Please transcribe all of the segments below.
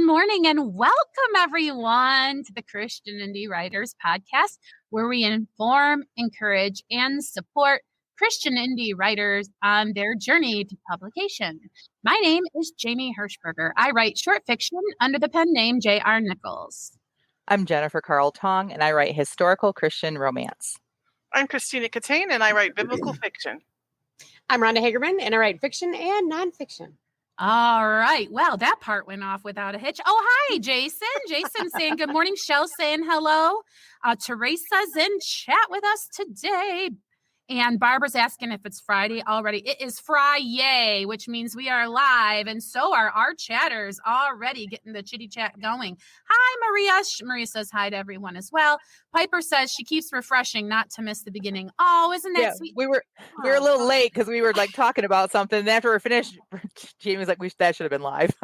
morning and welcome everyone to the Christian Indie Writers Podcast, where we inform, encourage, and support Christian indie writers on their journey to publication. My name is Jamie Hirschberger. I write short fiction under the pen name J.R. Nichols. I'm Jennifer Carl Tong, and I write historical Christian romance. I'm Christina Catane, and I write biblical fiction. I'm Rhonda Hagerman, and I write fiction and nonfiction. All right. Well, that part went off without a hitch. Oh, hi, Jason. Jason saying good morning. Shell saying hello. Teresa's in chat with us today. And Barbara's asking if it's Friday already. It is Friday, which means we are live. And so are our chatters already getting the chitty chat going. Hi, Maria. Maria says hi to everyone as well. Piper says she keeps refreshing not to miss the beginning. Oh, isn't that sweet? We were a little late because we were like talking about something. And after we're finished, Jamie was like, that should have been live.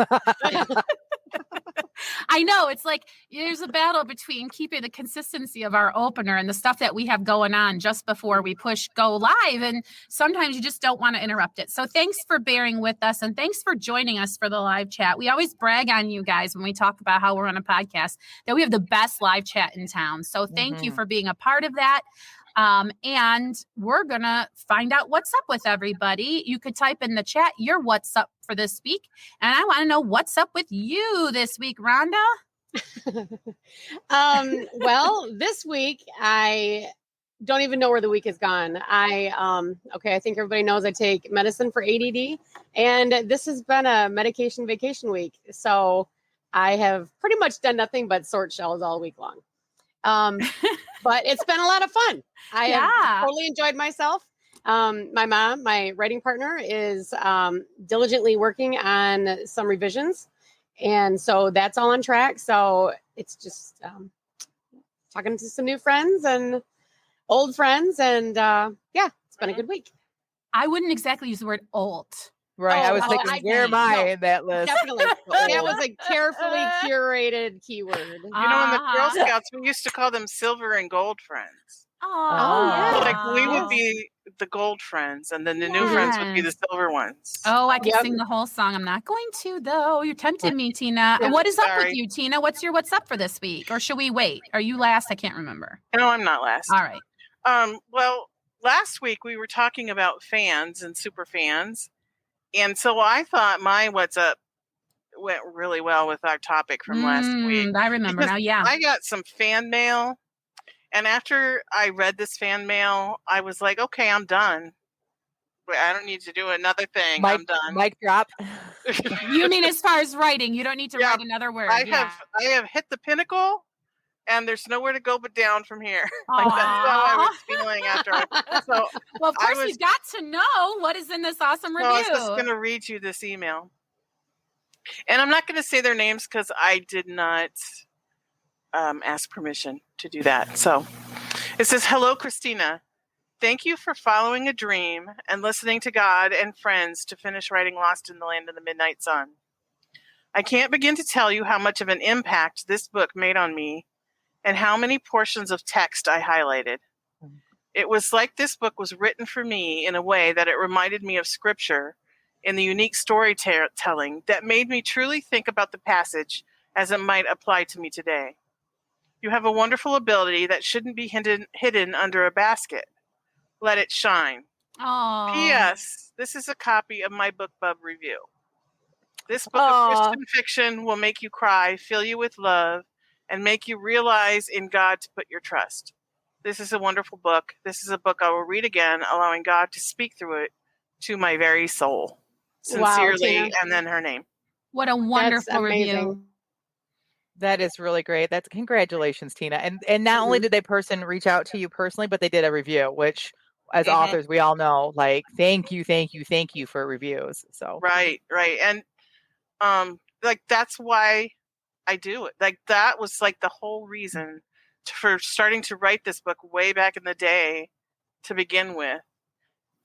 I know. It's like there's a battle between keeping the consistency of our opener and the stuff that we have going on just before we push go live. And sometimes you just don't want to interrupt it. So thanks for bearing with us. And thanks for joining us for the live chat. We always brag on you guys when we talk about how we're on a podcast that we have the best live chat in town. So thank you for being a part of that. And we're going to find out what's up with everybody. You could type in the chat your what's up for this week. And I want to know what's up with you this week, Rhonda. Well, this week, I don't even know where the week has gone. I think everybody knows I take medicine for ADD, and this has been a medication vacation week. So I have pretty much done nothing but sort shells all week long. But it's been a lot of fun. I have totally enjoyed myself. My mom, my writing partner, is diligently working on some revisions. And so that's all on track. So it's just talking to some new friends and old friends. And it's been a good week. I wouldn't exactly use the word old. Right. I was thinking, where am I in that list? Definitely. That was a carefully curated keyword. You know, in the Girl Scouts, we used to call them silver and gold friends. Oh, yeah. Like we would be the gold friends, and then the new friends would be the silver ones. Oh, I can sing the whole song. I'm not going to, though. You tempted me, Tina. What is up with you, Tina? What's up for this week? Or should we wait? Are you last? I can't remember. No, I'm not last. All right. Well, last week we were talking about fans and super fans. And so I thought my what's up went really well with our topic from last week. I remember now, yeah. I got some fan mail. And after I read this fan mail, I was like, okay, I'm done. I don't need to do another thing. I'm done. Mic drop. You mean as far as writing, you don't need to write another word. I have hit the pinnacle, and there's nowhere to go but down from here. Like that's how I was feeling after. Well, of course, you've got to know what is in this awesome review. I was just going to read you this email. And I'm not going to say their names because I did not ask permission to do that. So it says, "Hello, Christina. Thank you for following a dream and listening to God and friends to finish writing Lost in the Land of the Midnight Sun. I can't begin to tell you how much of an impact this book made on me and how many portions of text I highlighted. It was like this book was written for me in a way that it reminded me of Scripture in the unique storytelling that made me truly think about the passage as it might apply to me today. You have a wonderful ability that shouldn't be hidden under a basket. Let it shine. Aww. P.S. This is a copy of my BookBub review. This book of Christian fiction will make you cry, fill you with love, and make you realize in God to put your trust. This is a wonderful book. This is a book I will read again, allowing God to speak through it to my very soul. Sincerely," and then her name. What a wonderful review. That is really great. That's congratulations, Tina. And not only did that person reach out to you personally, but they did a review, which as authors, we all know, like, thank you for reviews. So right. And like that's why I do it. Like that was like the whole reason for starting to write this book way back in the day to begin with,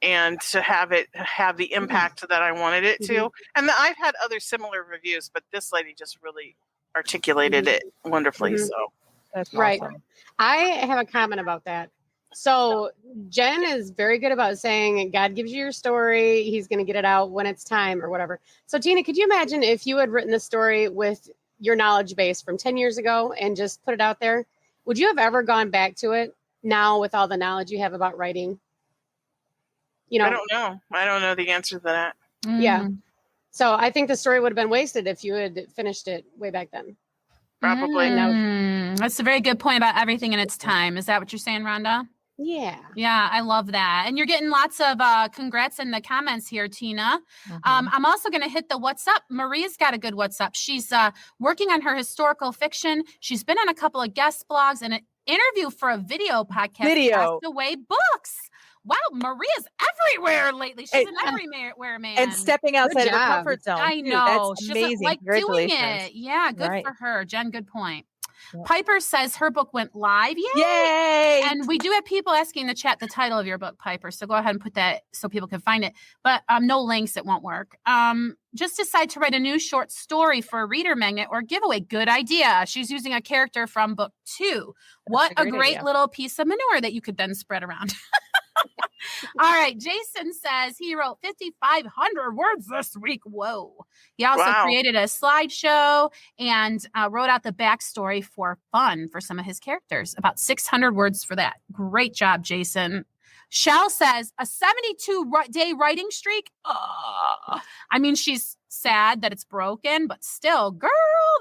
and to have it have the impact that I wanted it to. And I've had other similar reviews, but this lady just really articulated it wonderfully. So that's right. Awesome. I have a comment about that. So Jen is very good about saying God gives you your story. He's going to get it out when it's time or whatever. So Tina, could you imagine if you had written the story with your knowledge base from 10 years ago and just put it out there, would you have ever gone back to it now with all the knowledge you have about writing? You know, I don't know. I don't know the answer to that. Yeah. So I think the story would have been wasted if you had finished it way back then. Probably. That's a very good point about everything in its time. Is that what you're saying, Rhonda? Yeah. Yeah, I love that. And you're getting lots of congrats in the comments here, Tina. I'm also going to hit the what's up. Maria's got a good what's up. She's working on her historical fiction. She's been on a couple of guest blogs and an interview for a video podcast, Castaway Books. Wow, Maria's everywhere lately. She's an everywhere man. And stepping outside of her comfort zone. I know. That's she amazing. doesn't like doing it. Yeah, good for her. Jen, good point. Yep. Piper says her book went live. Yay! And we do have people asking in the chat the title of your book, Piper. So go ahead and put that so people can find it. But no links, it won't work. Just decide to write a new short story for a reader magnet or giveaway. Good idea. She's using a character from book 2. What a great little piece of manure that you could then spread around. All right. Jason says he wrote 5,500 words this week. Whoa. He also created a slideshow and wrote out the backstory for fun for some of his characters. About 600 words for that. Great job, Jason. Shell says a 72-day writing streak. I mean, she's sad that it's broken, but still, girl,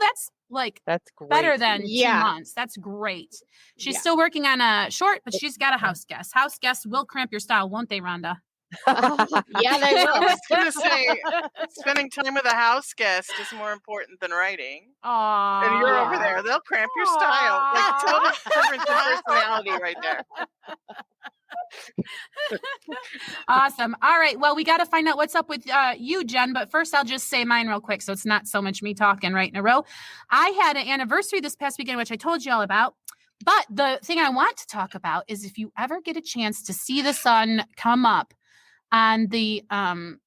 that's great. Better than 2 months. That's great. She's still working on a short, but she's got a house guest. House guests will cramp your style, won't they, Rhonda? Yeah, they will. I was going to say, spending time with a house guest is more important than writing. And you're over there. They'll cramp your style. Like total difference in personality right there. Awesome. All right. Well, we got to find out what's up with you, Jen. But first, I'll just say mine real quick, so it's not so much me talking right in a row. I had an anniversary this past weekend, which I told you all about. But the thing I want to talk about is if you ever get a chance to see the sun come up on the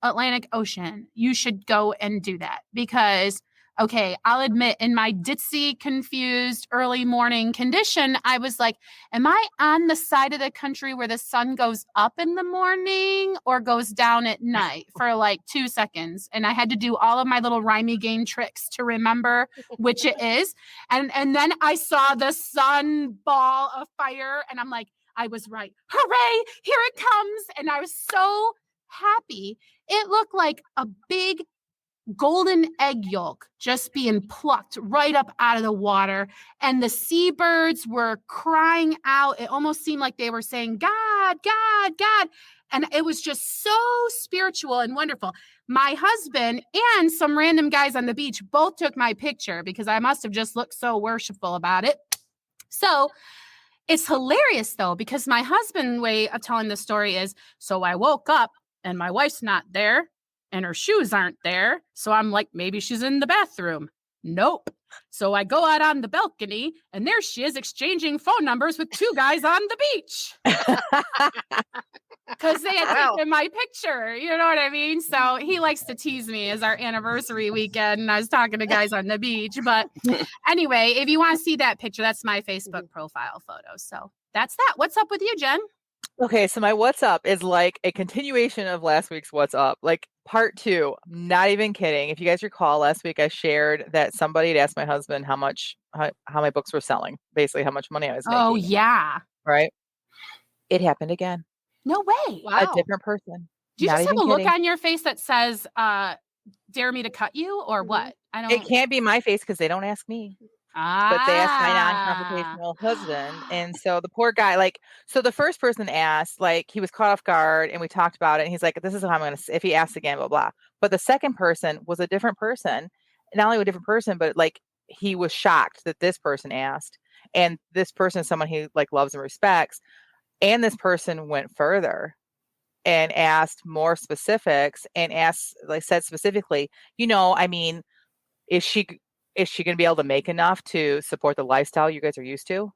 Atlantic Ocean, you should go and do that because, okay, I'll admit in my ditzy, confused early morning condition, I was like, am I on the side of the country where the sun goes up in the morning or goes down at night for like 2 seconds? And I had to do all of my little rhymey game tricks to remember which it is. And then I saw the sun ball of fire and I'm like, I was right. Hooray, here it comes. And I was so happy. It looked like a big golden egg yolk just being plucked right up out of the water. And the seabirds were crying out. It almost seemed like they were saying, God, God, God. And it was just so spiritual and wonderful. My husband and some random guys on the beach both took my picture because I must have just looked so worshipful about it. So it's hilarious, though, because my husband's way of telling the story is, so I woke up and my wife's not there and her shoes aren't there. So I'm like, maybe she's in the bathroom. Nope. So I go out on the balcony and there she is exchanging phone numbers with 2 guys on the beach. Because they had taken my picture. You know what I mean? So he likes to tease me as our anniversary weekend. And I was talking to guys on the beach. But anyway, if you want to see that picture, that's my Facebook profile photo. So that's that. What's up with you, Jen? Okay, so my what's up is like a continuation of last week's what's up, like part 2. Not even kidding. If you guys recall, last week I shared that somebody had asked my husband how my books were selling, basically how much money I was making. Oh, yeah. Right? It happened again. No way. Wow. A different person. Do you just have a look on your face that says, dare me to cut you or what? I don't. It can't be my face because they don't ask me. But they asked my non-confrontational husband. And so the poor guy, so the first person asked, he was caught off guard and we talked about it. And he's like, this is how I'm going to, if he asks again, blah, blah. But the second person was a different person. Not only a different person, but he was shocked that this person asked. And this person is someone he loves and respects. And this person went further and asked more specifics and said specifically, is she going to be able to make enough to support the lifestyle you guys are used to?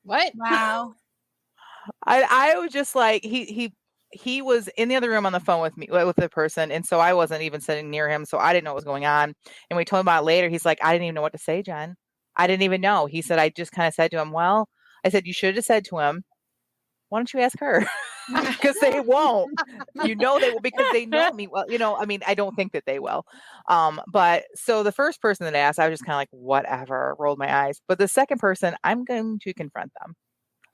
What? Wow. I was just like, he was in the other room on the phone with me, with the person. And so I wasn't even sitting near him. So I didn't know what was going on. And we told him about it later. He's like, I didn't even know what to say, Jen. I didn't even know. He said, I just kind of said to him, well, I said, you should have said to him, why don't you ask her? because they won't. They will because they know me well. I mean, I don't think that they will. But so the first person that asked, I was just kind of like, whatever, rolled my eyes. But the second person, I'm going to confront them.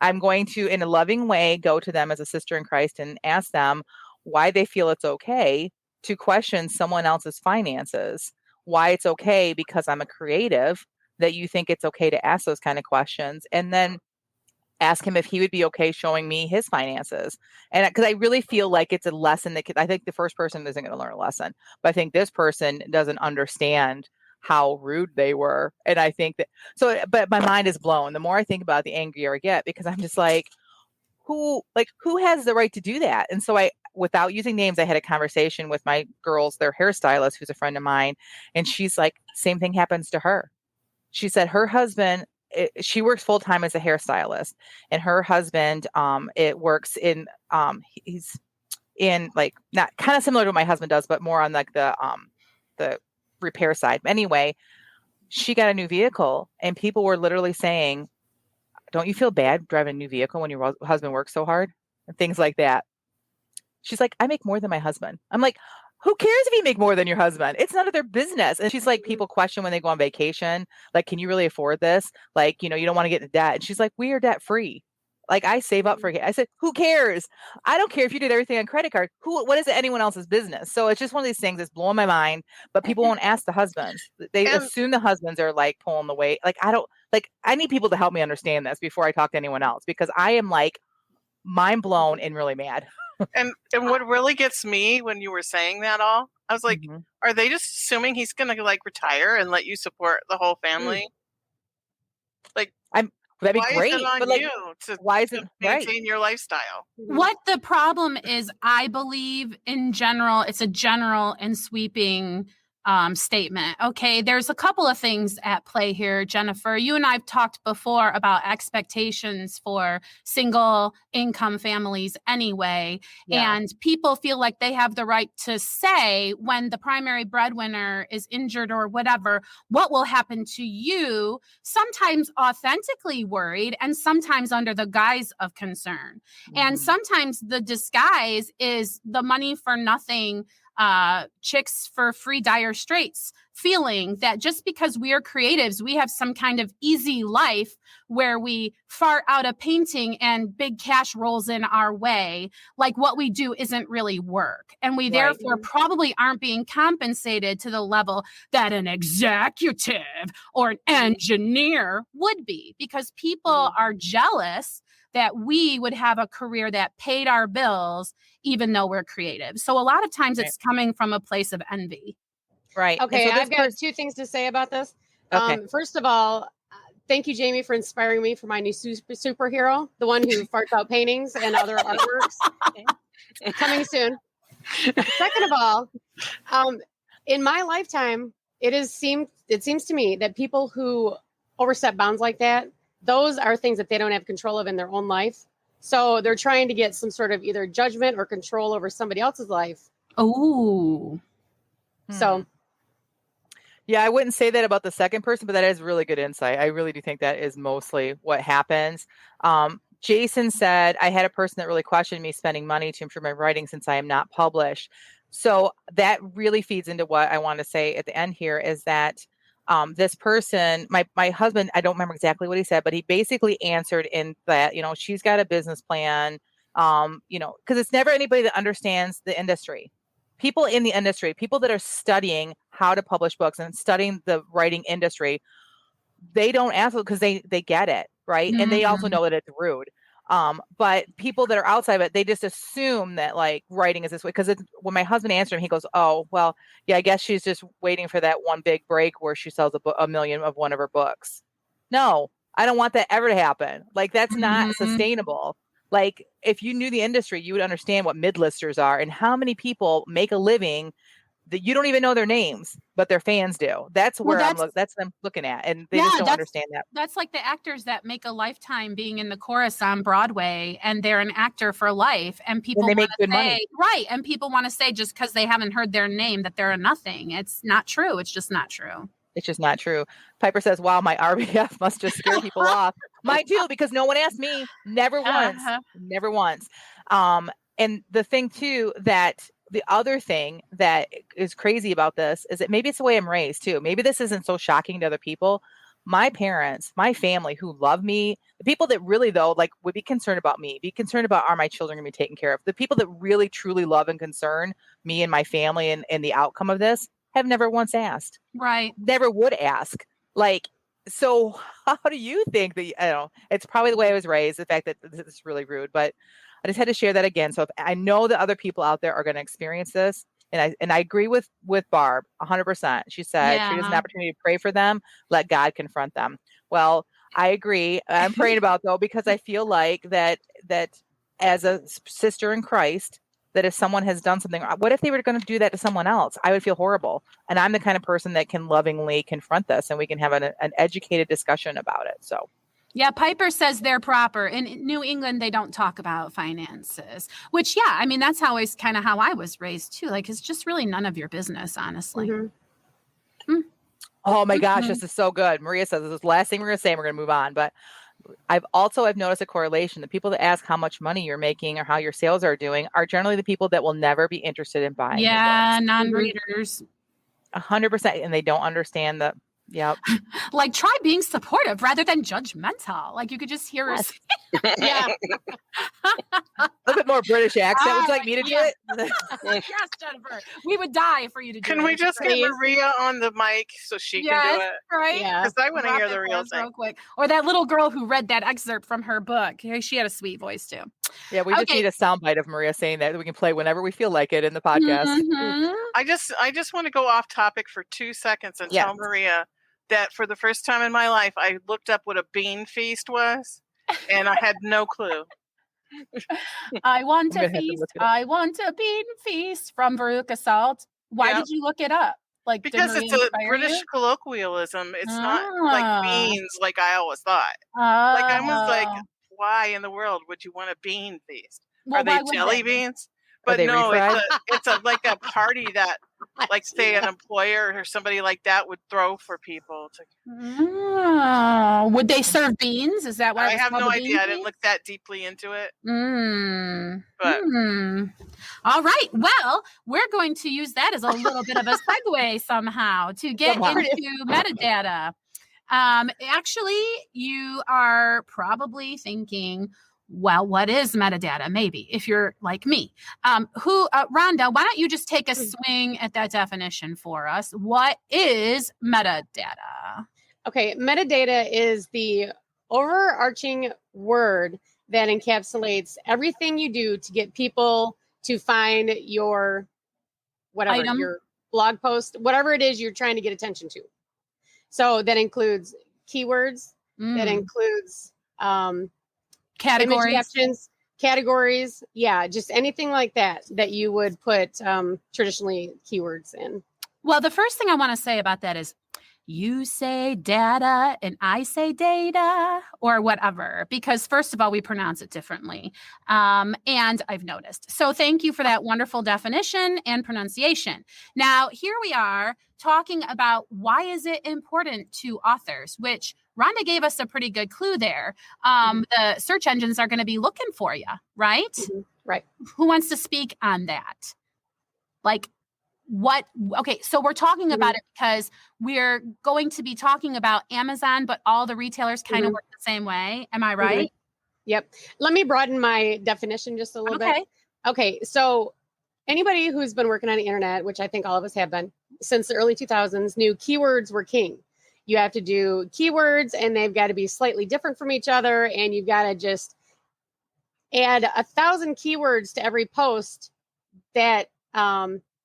I'm going to, in a loving way, go to them as a sister in Christ and ask them why they feel it's okay to question someone else's finances, why it's okay because I'm a creative that you think it's okay to ask those kind of questions, and then ask him if he would be okay showing me his finances. And because I really feel like it's a lesson that I think the first person isn't going to learn a lesson, but I think this person doesn't understand how rude they were. And I think but my mind is blown. The more I think about it, the angrier I get, because I'm just like, who has the right to do that? And so without using names, I had a conversation with my girls, their hairstylist, who's a friend of mine. And she's like, same thing happens to her. She said her husband, she works full time as a hairstylist, and her husband, it works in, he's in like, not kind of similar to what my husband does, but more on like the repair side. Anyway, she got a new vehicle, and people were literally saying, don't you feel bad driving a new vehicle when your husband works so hard? And things like that. She's like, I make more than my husband. I'm like, who cares if you make more than your husband? It's none of their business. And she's like, people question when they go on vacation, like, can you really afford this? Like, you don't want to get into debt. And she's like, we are debt free. Like, I save up for it. I said, who cares? I don't care if you did everything on credit card. What is it anyone else's business? So it's just one of these things that's blowing my mind, but people won't ask the husbands. They assume the husbands are like pulling the weight. Like, I need people to help me understand this before I talk to anyone else, because I am like mind blown and really mad. And what really gets me when you were saying that all, I was like, are they just assuming he's going to like retire and let you support the whole family? Like, that'd be great. Is it on but like, you to maintain your lifestyle? What the problem is, I believe in general, it's a general and sweeping statement. Okay, there's a couple of things at play here, Jennifer. You and I've talked before about expectations for single income families anyway. Yeah. And people feel like they have the right to say when the primary breadwinner is injured or whatever, what will happen to you, sometimes authentically worried and sometimes under the guise of concern. And sometimes the disguise is the money for nothing chicks for free dire straits feeling that just because we are creatives, we have some kind of easy life where we fart out a painting and big cash rolls in our way. Like what we do isn't really work. And we therefore probably aren't being compensated to the level that an executive or an engineer would be, because people are jealous that we would have a career that paid our bills, even though we're creative. So a lot of times it's coming from a place of envy. Right. Okay, so I've got two things to say about this. Okay. First of all, thank you, Jamie, for inspiring me for my new superhero, the one who farts out paintings and other artworks. Coming soon. Second of all, in my lifetime, it seems to me that people who overstep bounds like that, those are things that they don't have control of in their own life. So they're trying to get some sort of either judgment or control over somebody else's life. Oh. So. Yeah, I wouldn't say that about the second person, but that is really good insight. I really do think that is mostly what happens. Jason said, I had a person that really questioned me spending money to improve my writing since I am not published. So that really feeds into what I want to say at the end here is that this person, my husband, I don't remember exactly what he said, but he basically answered in that, she's got a business plan, because it's never anybody that understands the industry. People in the industry, people that are studying how to publish books and studying the writing industry, they don't ask because they get it, right? And they also know that it's rude. But people that are outside of it, they just assume that like writing is this way. Because when my husband answered him, he goes, "Oh, well, yeah, I guess she's just waiting for that one big break where she sells a million of one of her books." No, I don't want that ever to happen. Like that's not sustainable. Like if you knew the industry, you would understand what mid-listers are and how many people make a living that you don't even know their names, but their fans do. That's where that's what I'm looking at. And they just don't understand that. That's like the actors that make a lifetime being in the chorus on Broadway and they're an actor for life. And people make good money. Right. And people want to say just because they haven't heard their name that they're a nothing. It's not true. It's just not true. It's just not true. Piper says, wow, my RBF must just scare people off. Mine too, because no one asked me. Never once. Never once. And the thing too, that the other thing that is crazy about this is that maybe it's the way I'm raised too. Maybe this isn't so shocking to other people. My parents, my family who love me, the people that really though, like would be concerned about me, be concerned about are my children going to be taken care of? The people that really truly love and concern me and my family and the outcome of this have never once asked. Right. Never would ask. Like, so how do you think that, I don't know, it's probably the way I was raised, the fact that this is really rude, but I just had to share that again. So if I know that other people out there are going to experience this, and I agree with Barb 100%. She said treat it as an opportunity to pray for them, let God confront them. Well, I agree. I'm praying about though, because I feel like that as a sister in Christ, that if someone has done something, what if they were going to do that to someone else? I would feel horrible. And I'm the kind of person that can lovingly confront this, and we can have an educated discussion about it. So. Yeah, Piper says they're proper. In New England, they don't talk about finances, which, yeah, I mean, that's how I was raised too. Like, it's just really none of your business, honestly. Mm-hmm. Oh my gosh, this is so good. Maria says this is the last thing we're going to say, and we're going to move on. But I've noticed a correlation. The people that ask how much money you're making or how your sales are doing are generally the people that will never be interested in buying. Yeah, non-readers. 100%. And they don't understand the. Yep. Like, try being supportive rather than judgmental. Like, you could just hear her say, Yeah. A little bit more British accent. Would you like me to do it? Yes, Jennifer. We would die for you to do it. Can we just get Maria on the mic so she can do it? Right? Yeah. Because I want to hear the real thing. Real quick. Or that little girl who read that excerpt from her book. She had a sweet voice too. Yeah, we just need a soundbite of Maria saying that we can play whenever we feel like it in the podcast. Mm-hmm. I just want to go off topic for 2 seconds and tell Maria that for the first time in my life, I looked up what a bean feast was, and I had no clue. I want a feast. I want a bean feast from Veruca Salt. Why did you look it up? Like, because it's a British colloquialism. It's not like beans like I always thought. Like I was like, why in the world would you want a bean feast? Well, are they jelly beans? But no, it's like a party that, like, say, an employer or somebody like that would throw for people. Would they serve beans? Is that why? I have no idea. I didn't look that deeply into it. But all right. Well, we're going to use that as a little bit of a segue somehow to get into metadata. Actually, you are probably thinking, well, what is metadata? Maybe if you're like me, Rhonda, why don't you just take a swing at that definition for us? What is metadata? Okay. Metadata is the overarching word that encapsulates everything you do to get people to find your whatever, your blog post, whatever it is you're trying to get attention to. So that includes keywords, that includes categories. Yeah, just anything like that you would put traditionally keywords in. Well, the first thing I want to say about that is you say data and I say data or whatever, because first of all, we pronounce it differently. And I've noticed. So thank you for that wonderful definition and pronunciation. Now, here we are talking about why is it important to authors, which Rhonda gave us a pretty good clue there. The search engines are going to be looking for you, right? Mm-hmm. Right. Who wants to speak on that? Like, what? Okay, so we're talking about it because we're going to be talking about Amazon, but all the retailers kind of work the same way. Am I right? Yep. Let me broaden my definition just a little bit. Okay, so anybody who's been working on the internet, which I think all of us have been since the early 2000s, knew keywords were king. You have to do keywords and they've got to be slightly different from each other. And you've got to just add 1,000 keywords to every post that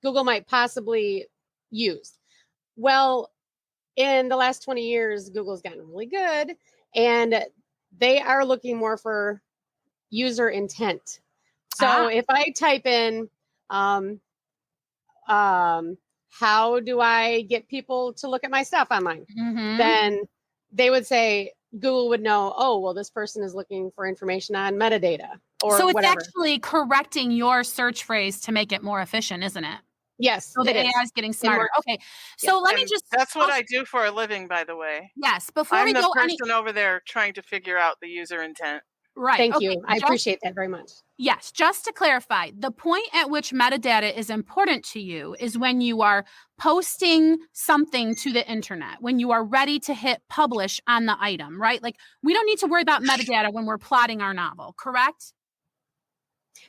Google might possibly use. Well, in the last 20 years, Google's gotten really good and they are looking more for user intent. So if I type in, how do I get people to look at my stuff online? Then they would say, Google would know, oh, well, this person is looking for information on metadata or so it's whatever. actually correcting your search phrase to make it more efficient, isn't it? Yes. So the it is. AI is getting smarter. works. Okay. So let me And just. that's what I do for a living, by the way. Yes. Before I'm we the go person over there trying to figure out the user intent. right. Thank Okay. you. I appreciate that very much. Yes, just to clarify, the point at which metadata is important to you is when you are posting something to the internet, when you are ready to hit publish on the item, right? Like we don't need to worry about metadata when we're plotting our novel, correct?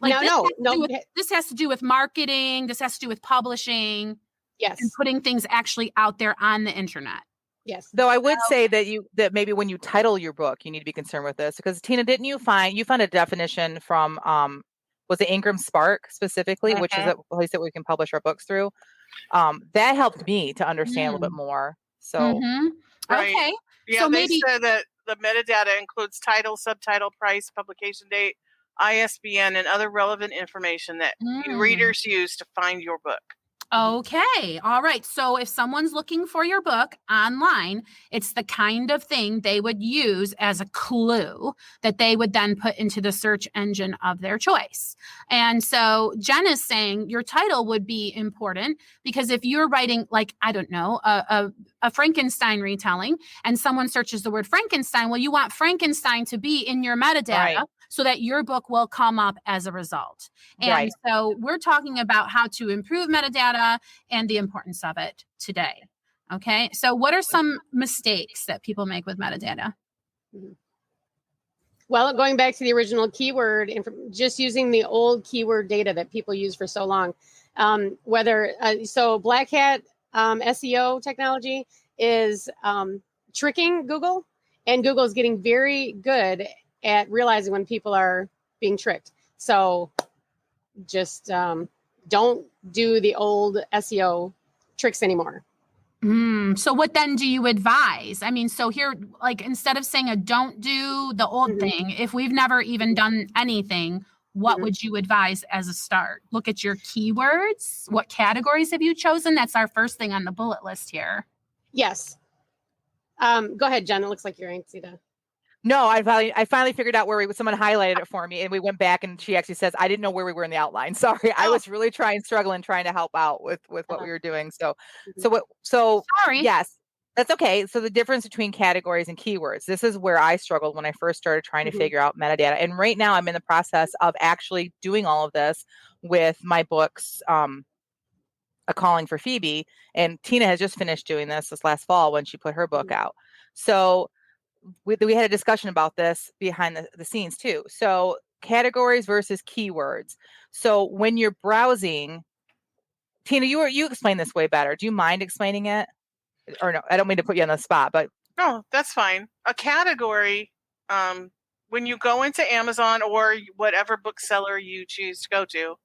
Like No. This has to do with marketing, this has to do with publishing, Yes. and putting things actually out there on the internet. Yes. Though I would say that maybe when you title your book, you need to be concerned with this, because Tina, didn't you found a definition from was it Ingram Spark specifically, which is a place that we can publish our books through? That helped me to understand a little bit more. So Right. Okay. Yeah, So they maybe said that the metadata includes title, subtitle, price, publication date, ISBN, and other relevant information that you readers use to find your book. Okay. All right. So if someone's looking for your book online, it's the kind of thing they would use as a clue that they would then put into the search engine of their choice. And so Jen is saying your title would be important because if you're writing, like, I don't know, a Frankenstein retelling and someone searches the word Frankenstein, well, you want Frankenstein to be in your metadata so that your book will come up as a result. And so we're talking about how to improve metadata and the importance of it today. Okay. So what are some mistakes that people make with metadata? Well, going back to the original keyword, just using the old keyword data that people use for so long, so Black Hat SEO technology is tricking Google, and Google is getting very good at realizing when people are being tricked. So just don't do the old SEO tricks anymore. So what then do you advise? I mean, so here, like, instead of saying don't do the old thing, if we've never even done anything, what would you advise as a start? Look at your keywords. What categories have you chosen? That's our first thing on the bullet list here. Yes. Go ahead, Jen. It looks like you're anxious to. No, I finally figured out where someone highlighted it for me, and we went back, and she actually says, I didn't know where we were in the outline. Sorry. I was really struggling trying to help out with what we were doing. So Sorry. Yes, that's okay. So the difference between categories and keywords, this is where I struggled when I first started trying to figure out metadata. And right now I'm in the process of actually doing all of this with my books, A Calling for Phoebe, and Tina has just finished doing this last fall when she put her book out. So we had a discussion about this behind the scenes too. So categories versus keywords. So when you're browsing, Tina, you explain this way better. Do you mind explaining it? Or no, I don't mean to put you on the spot, but no, that's fine. A category, when you go into Amazon or whatever bookseller you choose to go to,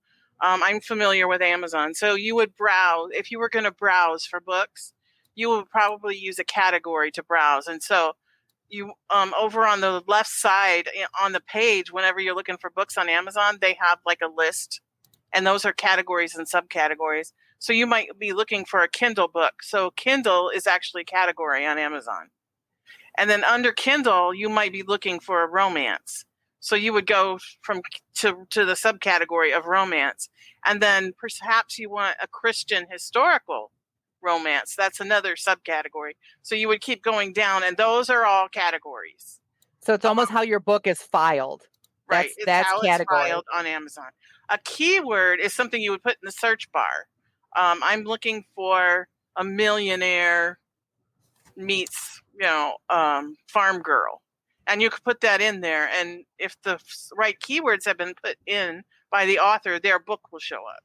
I'm familiar with Amazon. So you would browse, if you were going to browse for books, you would probably use a category to browse. And so you over on the left side on the page, whenever you're looking for books on Amazon, they have like a list, and those are categories and subcategories. So you might be looking for a Kindle book. So Kindle is actually a category on Amazon. And then under Kindle, you might be looking for a romance. So you would go to the subcategory of romance. And then perhaps you want a Christian historical romance. That's another subcategory. So you would keep going down, and those are all categories. So it's almost how your book is filed. Right. That's how category. It's filed on Amazon. A keyword is something you would put in the search bar. I'm looking for a millionaire meets, farm girl. And you could put that in there. And if the right keywords have been put in by the author, their book will show up.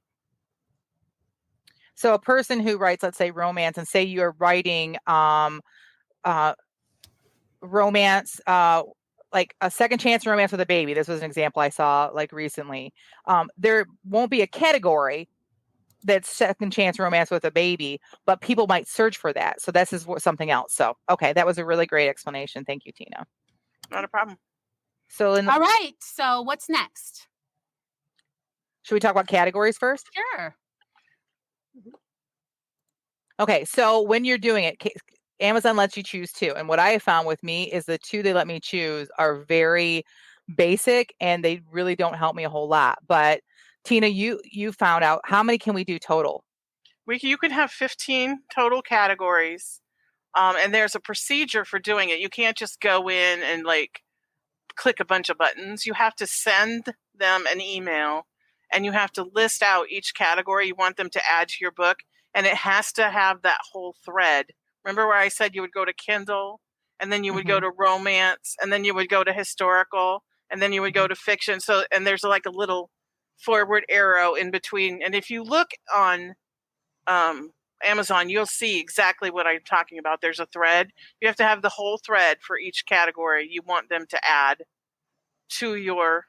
So a person who writes, let's say, romance, and say you're writing romance, like a second chance romance with a baby. This was an example I saw like recently. There won't be a category that's second chance romance with a baby, but people might search for that. So this is something else. So, okay, that was a really great explanation. Thank you, Tina. Not a problem. So all right. So what's next? Should we talk about categories first? Sure. Okay, so when you're doing it, Amazon lets you choose two. And what I have found with me is the two they let me choose are very basic, and they really don't help me a whole lot. But Tina, you found out, how many can we do total? You can have 15 total categories, and there's a procedure for doing it. You can't just go in and like click a bunch of buttons. You have to send them an email, and you have to list out each category you want them to add to your book, and it has to have that whole thread. Remember where I said you would go to Kindle, and then you would go to romance, and then you would go to historical, and then you would go to fiction. So, and there's like a little forward arrow in between. And if you look on Amazon, you'll see exactly what I'm talking about. There's a thread. You have to have the whole thread for each category you want them to add to your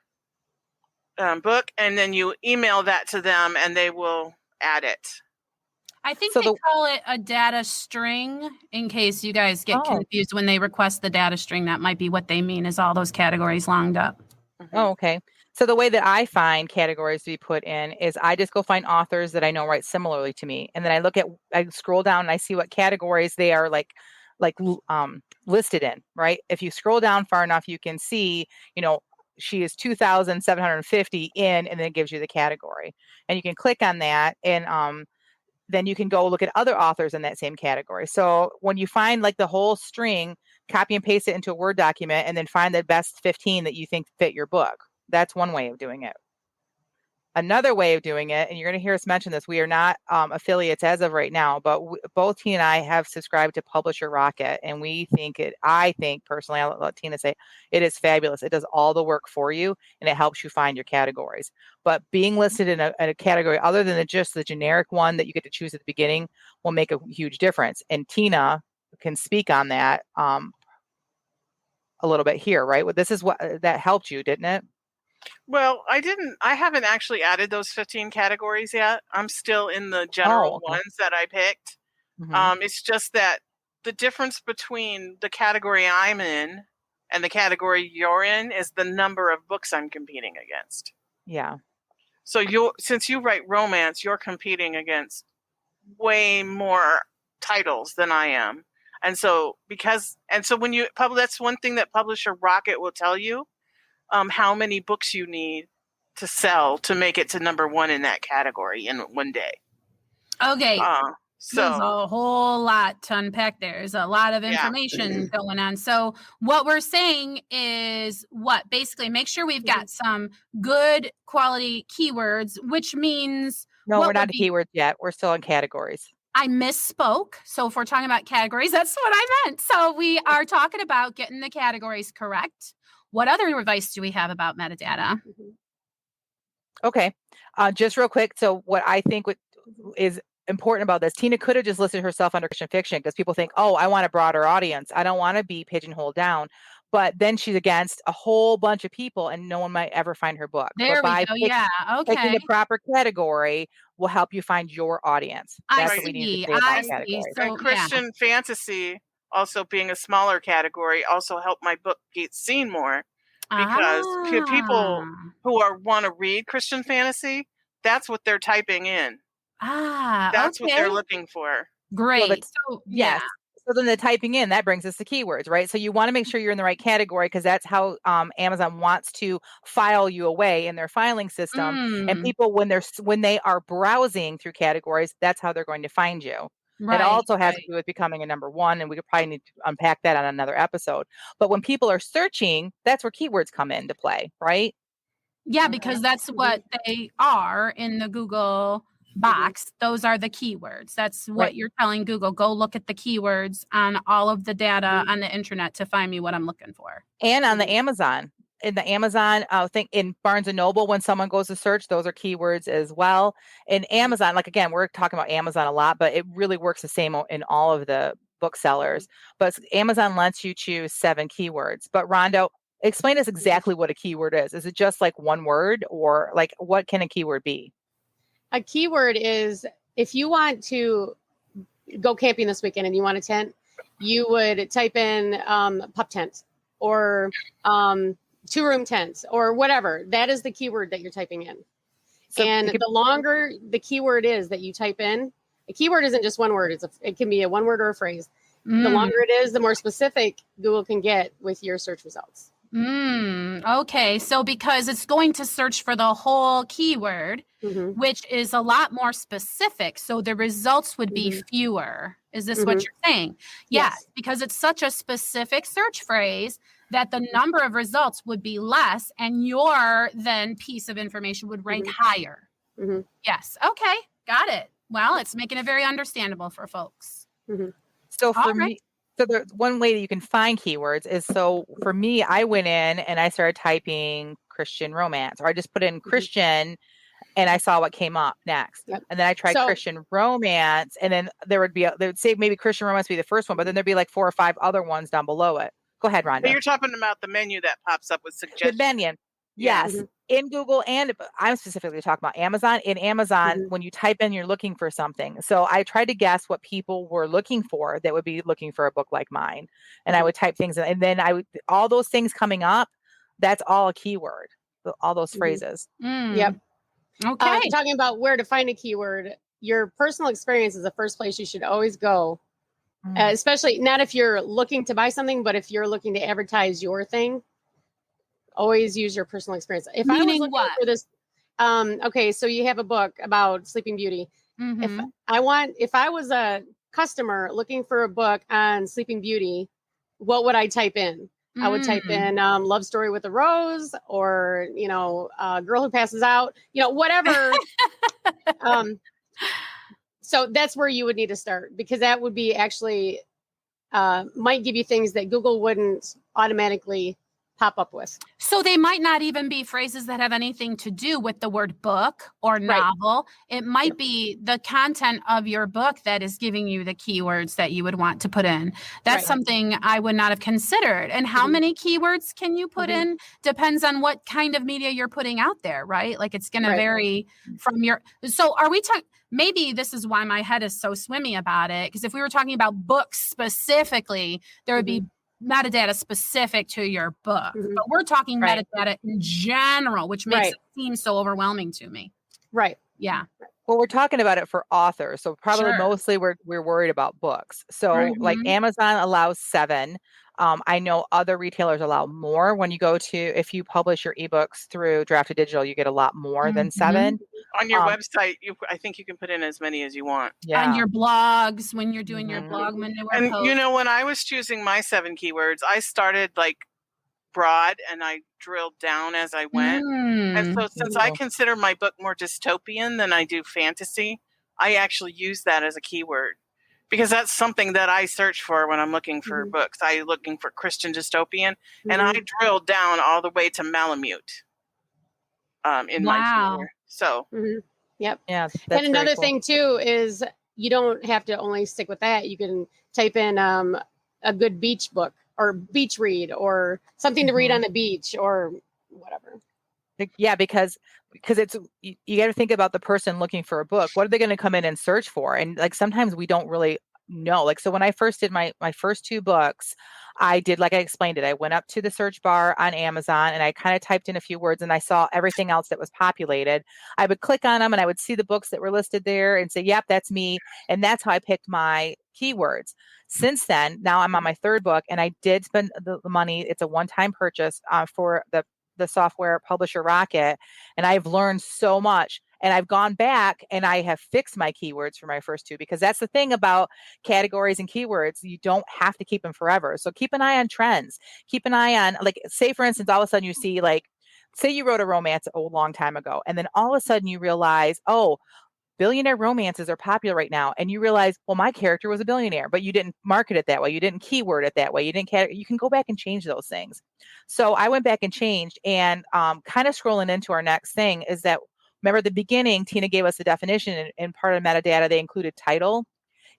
book, and then you email that to them, and they will add it. I think they call it a data string, in case you guys get confused when they request the data string. That might be what they mean, is all those categories lined up. Oh, okay. So the way that I find categories to be put in is I just go find authors that I know write similarly to me. And then I scroll down and I see what categories they are listed in, right? If you scroll down far enough, you can see, she is 2,750 in, and then it gives you the category. And you can click on that, and then you can go look at other authors in that same category. So when you find like the whole string, copy and paste it into a Word document, and then find the best 15 that you think fit your book. That's one way of doing it. Another way of doing it, and you're going to hear us mention this, we are not affiliates as of right now, but both Tina and I have subscribed to Publisher Rocket, and I think personally, I'll let Tina say, it is fabulous. It does all the work for you, and it helps you find your categories. But being listed in a category other than just the generic one that you get to choose at the beginning will make a huge difference. And Tina can speak on that a little bit here, right? Well, this is what that helped you, didn't it? Well, I haven't actually added those 15 categories yet. I'm still in the general ones that I picked. It's just that the difference between the category I'm in and the category you're in is the number of books I'm competing against. Yeah. So since you write romance, you're competing against way more titles than I am. And so when you that's one thing that Publisher Rocket will tell you. How many books you need to sell to make it to number one in that category in one day. Okay. So there's a whole lot to unpack there. There's a lot of information going on. So what we're saying is basically make sure we've got some good quality keywords, which means no, we're not at keywords yet. We're still in categories. I misspoke. So if we're talking about categories, that's what I meant. So we are talking about getting the categories correct. What other advice do we have about metadata? Okay. Just real quick. So what I think is important about this, Tina could have just listed herself under Christian fiction because people think, I want a broader audience. I don't want to be pigeonholed down. But then she's against a whole bunch of people and no one might ever find her book. There we go. Picking the proper category will help you find your audience. That's what we need to say about categories. And Christian fantasy, also being a smaller category, also helped my book get seen more because people who want to read Christian fantasy, that's what they're typing in. That's what they're looking for. Great. Yes. So then the typing in, that brings us to keywords, right? So you want to make sure you're in the right category because that's how Amazon wants to file you away in their filing system. And people, when they are browsing through categories, that's how they're going to find you. It also has to do with becoming a number one, and we could probably need to unpack that on another episode. But when people are searching, that's where keywords come into play, right? Yeah, because that's what they are in the Google box. Those are the keywords. That's what you're telling Google. Go look at the keywords on all of the data on the internet to find me what I'm looking for. And on the Amazon. In the Amazon, in Barnes & Noble, when someone goes to search, those are keywords as well. In Amazon, again, we're talking about Amazon a lot, but it really works the same in all of the booksellers. But Amazon lets you choose 7 keywords. But Rhonda, explain us exactly what a keyword is. Is it just like one word, or what can a keyword be? A keyword is, if you want to go camping this weekend and you want a tent, you would type in pup tent or 2-room tents or whatever. That is the keyword that you're typing in. So the longer the keyword is that you type in, a keyword isn't just one word. It can be a one word or a phrase. The longer it is, the more specific Google can get with your search results. Okay. So because it's going to search for the whole keyword, which is a lot more specific. So the results would be fewer. Is this what you're saying? Yes, because it's such a specific search phrase that the number of results would be less and your then piece of information would rank higher. Yes. Okay. Got it. Well, it's making it very understandable for folks. So for me, so the one way that you can find keywords is, so for me, I went in and I started typing Christian romance, or I just put in Christian and I saw what came up next. And then I tried Christian romance, and then they would say maybe Christian romance be the first one, but then there'd be like 4 or 5 other ones down below it. Go ahead, Rhonda. But you're talking about the menu that pops up with suggestions. The menu. Yes. In Google, and I'm specifically talking about Amazon. In Amazon, when you type in, you're looking for something. So I tried to guess what people were looking for that would be looking for a book like mine. And I would type things in, and then all those things coming up, that's all a keyword, all those phrases. Yep. Okay. Talking about where to find a keyword, your personal experience is the first place you should always go. Especially not if you're looking to buy something, but if you're looking to advertise your thing, always use your personal experience. If I was looking for this, okay, so you have a book about Sleeping Beauty. If I was a customer looking for a book on Sleeping Beauty, what would I type in? I would type in love story with a rose, or, girl who passes out, whatever. So that's where you would need to start, because that would be actually might give you things that Google wouldn't automatically pop up with. So they might not even be phrases that have anything to do with the word book or novel. It might be the content of your book that is giving you the keywords that you would want to put in. That's something I would not have considered. And how many keywords can you put in depends on what kind of media you're putting out there, right? Like it's going to vary from your. So are we talking? Maybe this is why my head is so swimmy about it. Because if we were talking about books specifically, there would be metadata specific to your book. But we're talking metadata in general, which makes it seem so overwhelming to me. Yeah. Well, we're talking about it for authors. So probably mostly we're worried about books. So like Amazon allows 7. I know other retailers allow more. When you if you publish your ebooks through Drafted Digital, you get a lot more than 7. On your website, I think you can put in as many as you want. On your blogs, when you're doing your blog manure and posts. When I was choosing my 7 keywords, I started like broad and I drilled down as I went. And so since I consider my book more dystopian than I do fantasy, I actually use that as a keyword, because that's something that I search for when I'm looking for books. I'm looking for Christian dystopian, and I drilled down all the way to Malamute in my keyword. So, yep. Yeah. And another thing too is you don't have to only stick with that. You can type in a good beach book or beach read or something to read on the beach or whatever. Yeah, because it's, you got to think about the person looking for a book. What are they going to come in and search for? And like sometimes we don't really know. Like, so when I first did my first 2 books, I did, like I explained it, I went up to the search bar on Amazon and I kind of typed in a few words and I saw everything else that was populated. I would click on them and I would see the books that were listed there and say, yep, that's me. And that's how I picked my keywords. Since then, now I'm on my 3rd book and I did spend the money. It's a one-time purchase for the software publisher Rocket. And I've learned so much. And I've gone back and I have fixed my keywords for my first 2, because that's the thing about categories and keywords. You don't have to keep them forever. So keep an eye on trends. Keep an eye on, like, say, for instance, all of a sudden you see, like, say you wrote a romance a long time ago, and then all of a sudden you realize, oh, billionaire romances are popular right now. And you realize, well, my character was a billionaire, but you didn't market it that way. You didn't keyword it that way. You can go back and change those things. So I went back and changed, and kind of scrolling into our next thing is that, remember at the beginning, Tina gave us the definition, and part of metadata, they included title.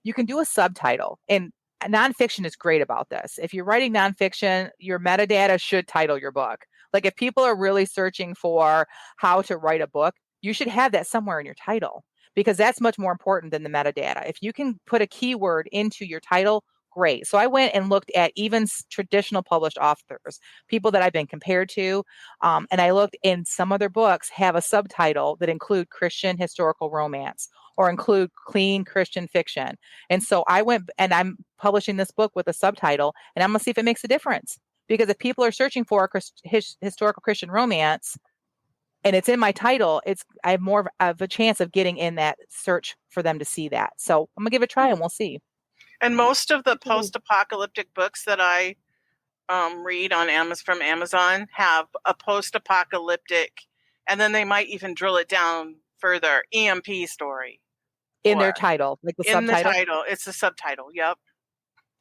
You can do a subtitle, and nonfiction is great about this. If you're writing nonfiction, your metadata should title your book. Like if people are really searching for how to write a book, you should have that somewhere in your title, because that's much more important than the metadata. If you can put a keyword into your title, great. So I went and looked at even traditional published authors, people that I've been compared to, and I looked, in some of their books have a subtitle that include Christian historical romance or include clean Christian fiction. And so I went, and I'm publishing this book with a subtitle, and I'm going to see if it makes a difference. Because if people are searching for historical Christian romance and it's in my title, I have more of a chance of getting in that search for them to see that. So I'm gonna give it a try and we'll see. And most of the post-apocalyptic books that I read on from Amazon have a post-apocalyptic, and then they might even drill it down further, EMP story. In their title, like the subtitle? In the title. It's the subtitle. Yep.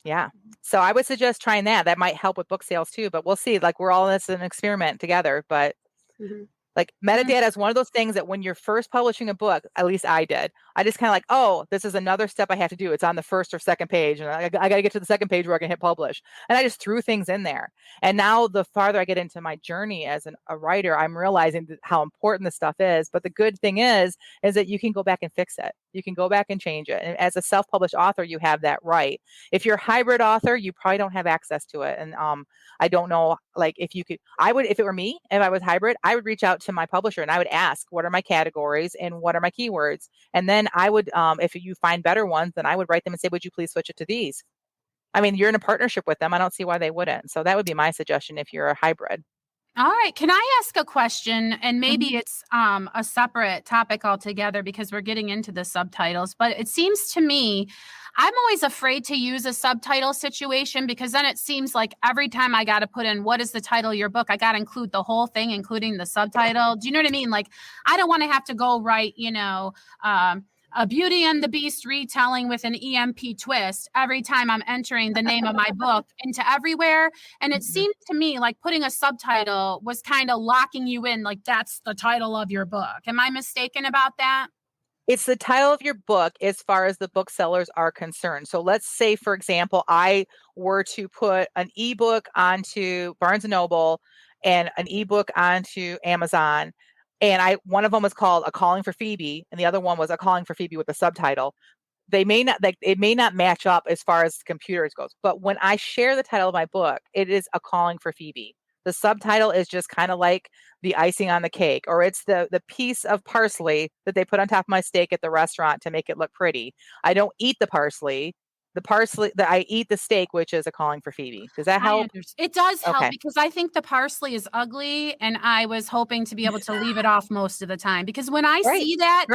Yeah. So I would suggest trying that. That might help with book sales too, but we'll see. Like we're all in this an experiment together, but like metadata is one of those things that when you're first publishing a book, at least I did, I just kind of like, oh, this is another step I have to do. It's on the first or second page and I got to get to the second page where I can hit publish. And I just threw things in there. And now the farther I get into my journey as a writer, I'm realizing how important this stuff is. But the good thing is that you can go back and fix it. You can go back and change it. And as a self-published author, you have that right. If you're a hybrid author, you probably don't have access to it. And I don't know, like if you could, if it were me, if I was hybrid, I would reach out to my publisher and I would ask, what are my categories and what are my keywords? And then I would, if you find better ones, then I would write them and say, would you please switch it to these? I mean, you're in a partnership with them. I don't see why they wouldn't. So that would be my suggestion if you're a hybrid. All right. Can I ask a question? And maybe it's a separate topic altogether because we're getting into the subtitles. But it seems to me, I'm always afraid to use a subtitle situation because then it seems like every time I got to put in what is the title of your book, I got to include the whole thing, including the subtitle. Do you know what I mean? Like, I don't want to have to go write, a Beauty and the Beast retelling with an EMP twist every time I'm entering the name of my book into everywhere. And it seemed to me like putting a subtitle was kind of locking you in, like that's the title of your book. Am I mistaken about that? It's the title of your book as far as the booksellers are concerned. So let's say, for example, I were to put an ebook onto Barnes & Noble and an ebook onto Amazon. And one of them was called A Calling for Phoebe, and the other one was A Calling for Phoebe with the subtitle. It may not match up as far as computers goes. But when I share the title of my book, it is A Calling for Phoebe. The subtitle is just kind of like the icing on the cake, or it's the piece of parsley that they put on top of my steak at the restaurant to make it look pretty. I don't eat the parsley. I eat the steak, which is A Calling for Phoebe. Does that help? It does help because I think the parsley is ugly and I was hoping to be able to leave it off most of the time because when I see that,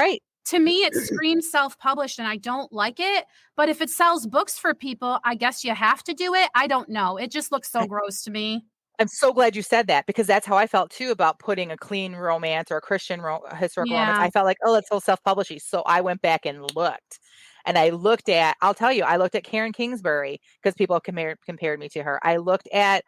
to me, it screams self-published and I don't like it. But if it sells books for people, I guess you have to do it. I don't know. It just looks so gross to me. I'm so glad you said that because that's how I felt too about putting a clean romance or a Christian historical romance. I felt like, oh, that's so self-publishing. So I went back and looked. And I looked at Karen Kingsbury because people have compared me to her. I looked at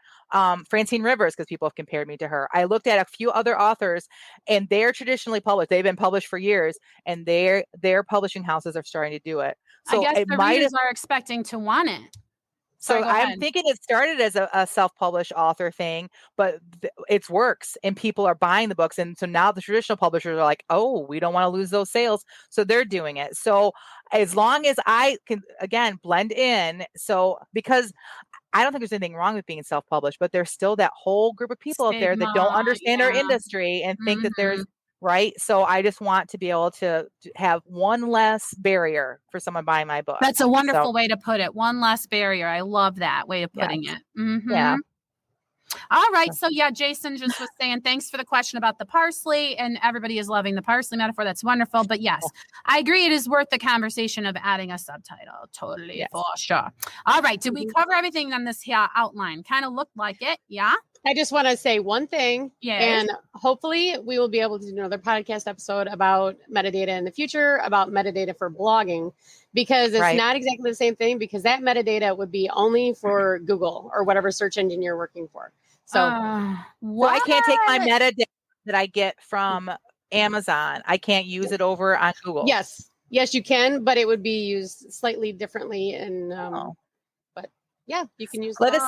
Francine Rivers because people have compared me to her. I looked at a few other authors and they're traditionally published. They've been published for years and their publishing houses are starting to do it. So I guess the readers are expecting to want it. So I'm thinking it started as a self-published author thing, but it works and people are buying the books. And so now the traditional publishers are like, oh, we don't want to lose those sales. So they're doing it. So as long as I can, again, blend in. So because I don't think there's anything wrong with being self-published, but there's still that whole group of people out there that don't understand our industry and think that there's right. So I just want to be able to have one less barrier for someone buying my book. That's a wonderful way to put it. One less barrier. I love that way of putting it. Yeah. All right. So Jason just was saying, thanks for the question about the parsley, and everybody is loving the parsley metaphor. That's wonderful. But yes, I agree. It is worth the conversation of adding a subtitle. Totally, for sure. All right. Did we cover everything on this outline? Kind of looked like it. Yeah. I just want to say one thing, and hopefully we will be able to do another podcast episode about metadata in the future, about metadata for blogging, because it's not exactly the same thing, because that metadata would be only for Google or whatever search engine you're working for. So, so I can't take my metadata that I get from Amazon. I can't use it over on Google. Yes, you can, but it would be used slightly differently. And yeah, you can use. Let us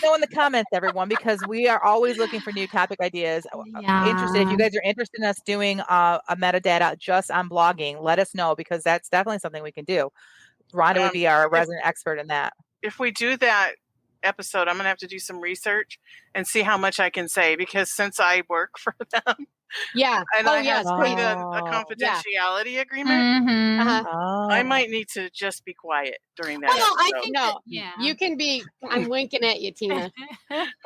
know in the comments, everyone, because we are always looking for new topic ideas. Interested. If you guys are interested in us doing a metadata just on blogging, let us know, because that's definitely something we can do. Rhonda would be our resident expert in that. If we do that episode, I'm going to have to do some research and see how much I can say, because since I work for them, Yeah. and Oh, I yes. have signed a Oh. confidentiality agreement. Mhm. Uh-huh. Oh. I might need to just be quiet during that. Well, I episode. think No, that, yeah. you can be. I'm winking at you, Tina.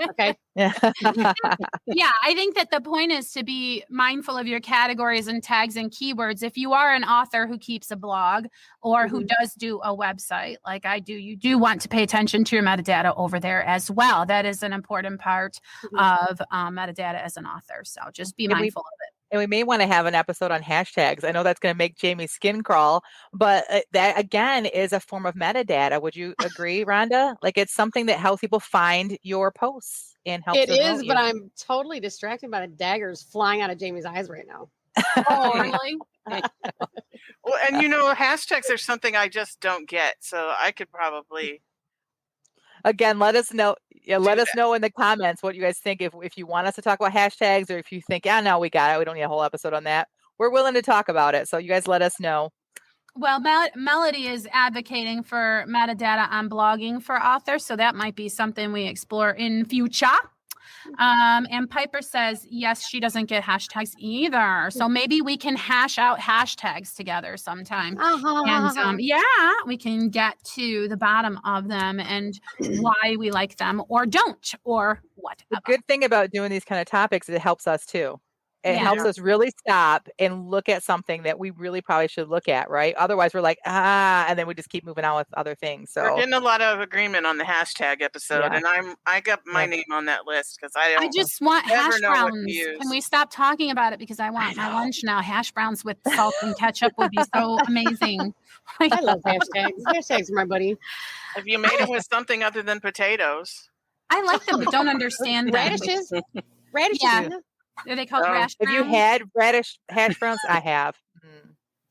Okay. Yeah. Yeah, I think that the point is to be mindful of your categories and tags and keywords. If you are an author who keeps a blog or who does do a website like I do, you do want to pay attention to your metadata over there as well. That is an important part of metadata as an author. So just be mindful of it. And we may want to have an episode on hashtags. I know that's going to make Jamie's skin crawl, but that again is a form of metadata. Would you agree, Rhonda? Like it's something that helps people find your posts and helps It promote is, you. but I'm totally distracted by the daggers flying out of Jamie's eyes right now. Oh, really? Well, and hashtags are something I just don't get, so I could probably. Again, let us know. Yeah, let Do us know in the comments what you guys think. If you want us to talk about hashtags, or if you think, no, we got it. We don't need a whole episode on that. We're willing to talk about it. So you guys let us know. Well, Melody is advocating for metadata on blogging for authors, so that might be something we explore in future. And Piper says, yes, she doesn't get hashtags either. So maybe we can hash out hashtags together sometime. And yeah, we can get to the bottom of them and why we like them or don't or what. The good thing about doing these kind of topics is it helps us too. It helps us really stop and look at something that we really probably should look at, right? Otherwise, we're like, and then we just keep moving on with other things. So we're getting a lot of agreement on the hashtag episode, and I got my name on that list because I just want hash know what to browns. use. Can we stop talking about it because I want my lunch now? Hash browns with salt and ketchup would be so amazing. I love hashtags. Hashtags are my buddy. If you made them with something other than potatoes, I like them, but don't understand them. Radishes. Radishes. Yeah. Are they called rash Have you browns? had radish hash browns? I have.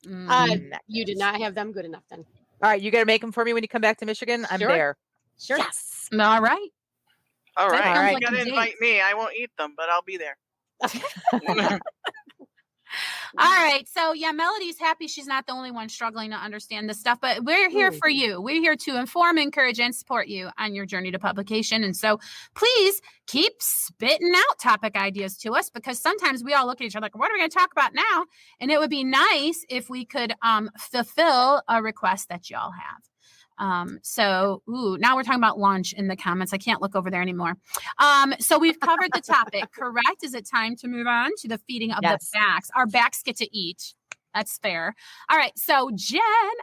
You did not have them good enough then. All right, you got to make them for me when you come back to Michigan. I'm there. Sure. Yes. All right. all right. sounds You like got a to date. invite me. I won't eat them, but I'll be there. All right. So yeah, Melody's happy she's not the only one struggling to understand this stuff, but we're here for you. We're here to inform, encourage, and support you on your journey to publication. And so please keep spitting out topic ideas to us because sometimes we all look at each other like, what are we going to talk about now? And it would be nice if we could fulfill a request that y'all have. So now we're talking about lunch in the comments. I can't look over there anymore. So we've covered the topic, correct? Is it time to move on to the feeding of the backs? Our backs get to eat. That's fair. All right. So Jen,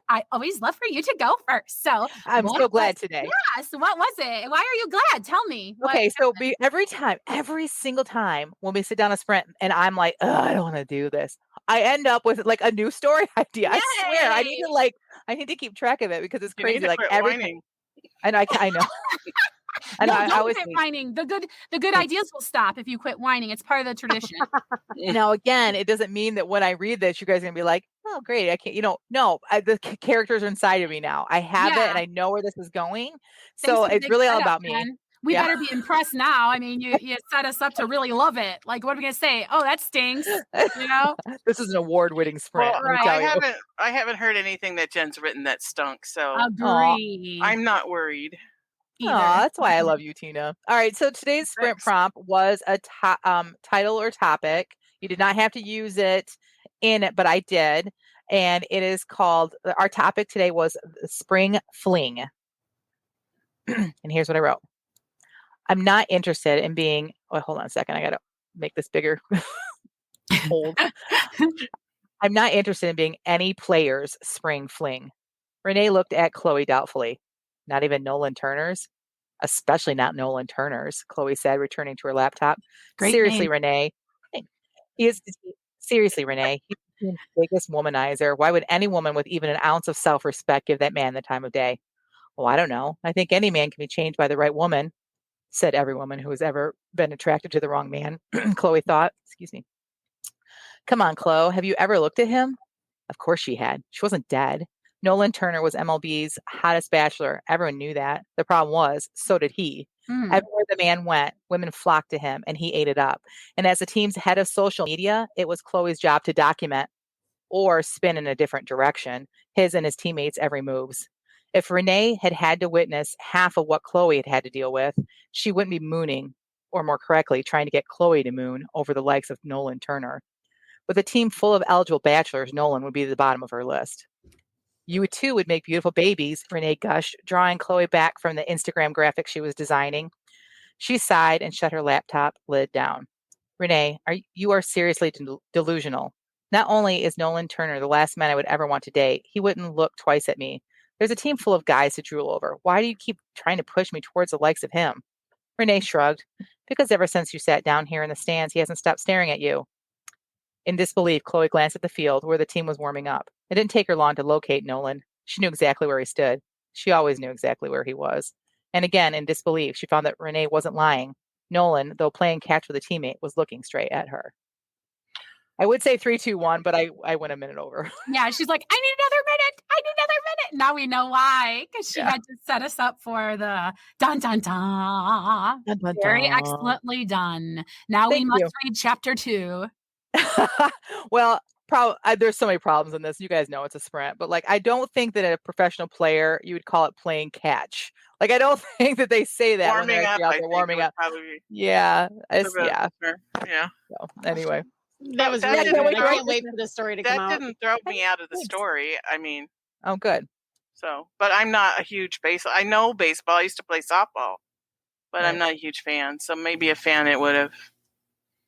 I always love for you to go first. So I'm so glad today. Yes. What was it? Why are you glad? Tell me. Okay. So every single time when we sit down a sprint and I'm like, I don't want to do this, I end up with like a new story idea. Yay! I swear I need to keep track of it because it's You need crazy. to Like quit every whining. and I know. And No, I don't always quit think, whining. The good ideas will stop if you quit whining. It's part of the tradition. now again, it doesn't mean that when I read this, you guys are gonna be like, oh great, I can't, no, the characters are inside of me now. I have it and I know where this is going. So Thanks for the it's big really all setup, about me. Jen. We better be impressed now. I mean, you set us up to really love it. Like, what are we gonna say? Oh, that stinks. You know, This is an award-winning sprint. Well, let me tell you. I haven't heard anything that Jen's written that stunk, so agree. I'm not worried. Aw, that's why I love you, Tina. All right, so today's sprint Thanks. prompt was a title or topic. You did not have to use it in it, but I did. And it is called, our topic today was spring fling. And here's what I wrote. I'm not interested in being, hold on a second. I got to make this bigger. Hold. I'm not interested in being any player's spring fling. Renee looked at Chloe doubtfully. Not even Nolan Turner's, especially not Nolan Turner's, Chloe said, returning to her laptop. Great Seriously, name. Renee. Seriously, Renee. He's the biggest womanizer. Why would any woman with even an ounce of self-respect give that man the time of day? Well, I don't know. I think any man can be changed by the right woman, said every woman who has ever been attracted to the wrong man. Chloe thought, excuse me. Come on, Chloe. Have you ever looked at him? Of course she had. She wasn't dead. Nolan Turner was MLB's hottest bachelor. Everyone knew that. The problem was, so did he. Everywhere the man went, women flocked to him, and he ate it up. And as the team's head of social media, it was Chloe's job to document or spin in a different direction his and his teammates' every moves. If Renee had had to witness half of what Chloe had to deal with, she wouldn't be mooning or more correctly, trying to get Chloe to moon over the likes of Nolan Turner. With a team full of eligible bachelors, Nolan would be at the bottom of her list. You too would make beautiful babies, Renee gushed, drawing Chloe back from the Instagram graphic she was designing. She sighed and shut her laptop lid down. Renee, you are seriously delusional. Not only is Nolan Turner the last man I would ever want to date, he wouldn't look twice at me. There's a team full of guys to drool over. Why do you keep trying to push me towards the likes of him? Renee shrugged. Because ever since you sat down here in the stands, he hasn't stopped staring at you. In disbelief, Chloe glanced at the field where the team was warming up. It didn't take her long to locate Nolan. She knew exactly where he stood. She always knew exactly where he was. And again, in disbelief, she found that Renee wasn't lying. Nolan, though playing catch with a teammate, was looking straight at her. I would say 3, 2, 1, but I went a minute over. Yeah, she's like, I need another minute. I need another minute. Now we know why, because she had to set us up for the dun dun dun. Dun, dun, Very dun. excellently done. Now Thank we must you. read chapter 2. Well, there's so many problems in this. You guys know it's a sprint, but like I don't think that a professional player you would call it playing catch. Like I don't think that they say that when they're Warming up, actually out I there think, warming would up. probably be Yeah, the best. yeah. So anyway, That was That really didn't good. I throw- can't wait for the story to come That out. didn't throw me out of the Thanks. story. I mean, oh good. so, but I'm not a huge baseball. I know baseball. I used to play softball, but I'm Right. not a huge fan. So maybe a fan it would have.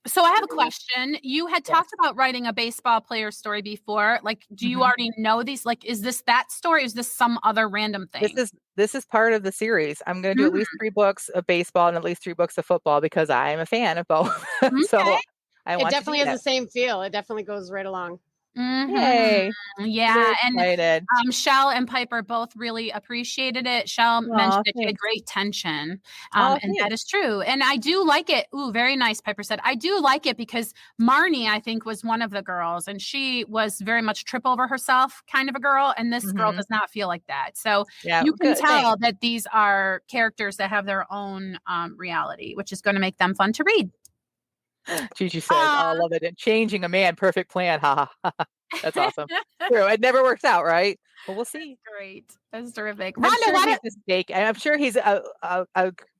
So I have a question. You had talked about writing a baseball player story before. Like, do you Mhm. already know these? Like, is this that story? Or is this some other random thing? This is part of the series. I'm going to do at least 3 books of baseball and at least 3 books of football because I am a fan of both. So Okay. I It want definitely to do has the same feel. It definitely goes right along. Mhm. Yay! Yeah, Very and excited. Shell and Piper both really appreciated it. Shell Aw, mentioned that she had thanks. great tension, Aw, and that is true. And I do like it. Ooh, very nice, Piper said. I do like it because Marnie, I think, was one of the girls, and she was very much trip over herself kind of a girl, and this girl Mhm. does not feel like that. So Yeah, you can good, tell thanks. that these are characters that have their own reality, which is going to make them fun to read. Gigi says, "Oh, I love it. And changing a man, perfect plan. Ha ha. That's awesome. True. It never works out, right? But we'll see. Great. That's terrific. I'm Rhonda, sure what he's mistaken. I'm sure he's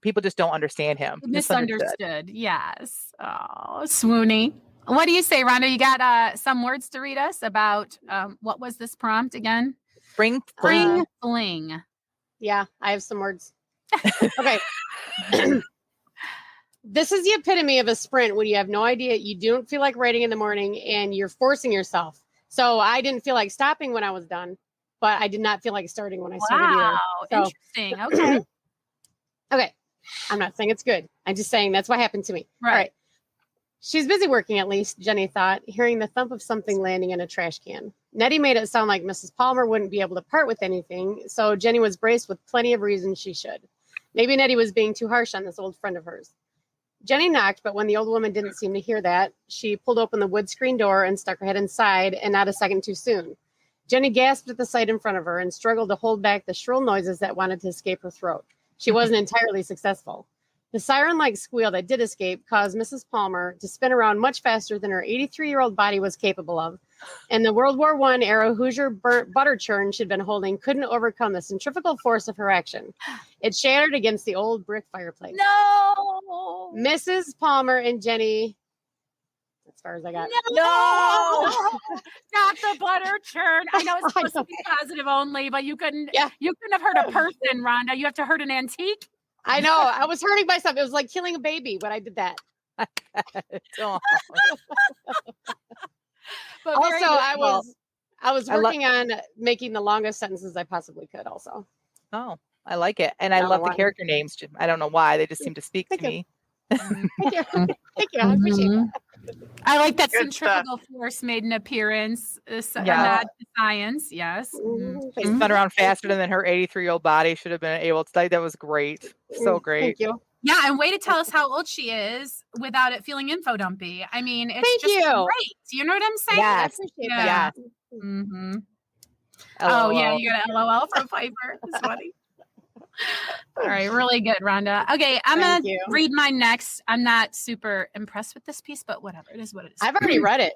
people just don't understand him. Misunderstood. misunderstood. Yes. Oh, swoony. What do you say, Rhonda? You got some words to read us about what was this prompt again? Spring Spring fling. Yeah, I have some words. Okay. This is the epitome of a sprint when you have no idea, you don't feel like writing in the morning and you're forcing yourself. So I didn't feel like stopping when I was done, but I did not feel like starting when I started either. Wow. So- Interesting. Okay. Okay. I'm not saying it's good. I'm just saying that's what happened to me. Right. All right. She's busy working, at least, Jenny thought, hearing the thump of something landing in a trash can. Nettie made it sound like Mrs. Palmer wouldn't be able to part with anything, so Jenny was braced with plenty of reasons she should. Maybe Nettie was being too harsh on this old friend of hers. Jenny knocked, but when the old woman didn't seem to hear that, she pulled open the wood screen door and stuck her head inside, and not a second too soon. Jenny gasped at the sight in front of her and struggled to hold back the shrill noises that wanted to escape her throat. She wasn't entirely successful. The siren-like squeal that did escape caused Mrs. Palmer to spin around much faster than her 83-year-old body was capable of, and the World War I era Hoosier butter churn she'd been holding couldn't overcome the centrifugal force of her action. It shattered against the old brick fireplace. No. Mrs. Palmer and Jenny, as far as I got. No. Not the butter churn. I know it's I supposed to be positive only, but you couldn't Yeah. you couldn't have hurt a person, Rhonda. You have to hurt an antique. I know. I was hurting myself. It was like killing a baby when I did that. Oh. But Also, very good. I was I lo- working on making the longest sentences I possibly could. Also, Oh, I like it. And I don't love know the why. character names. I don't know why. They just seem to speak to Thank you. me. thank you, thank you. I appreciate Mhm. I like that Good centrifugal force made an appearance. A Yeah. nod to science. Yes. that. Mhm. She spun around faster than her 83-year-old body should have been able to. That was great. So great. Thank you. Yeah, and way to tell us how old she is without it feeling info dumpy. I mean, it's Thank just you. great. You know what I'm saying? I Yes. appreciate Yeah. that. Mm-hmm. Oh, yeah, LOL. you got an LOL from Piper. It's funny. All right, really good, Rhonda. Okay, I'm Thank going you. to read mine next. I'm not super impressed with this piece, but whatever. It is what it is. I've already read it.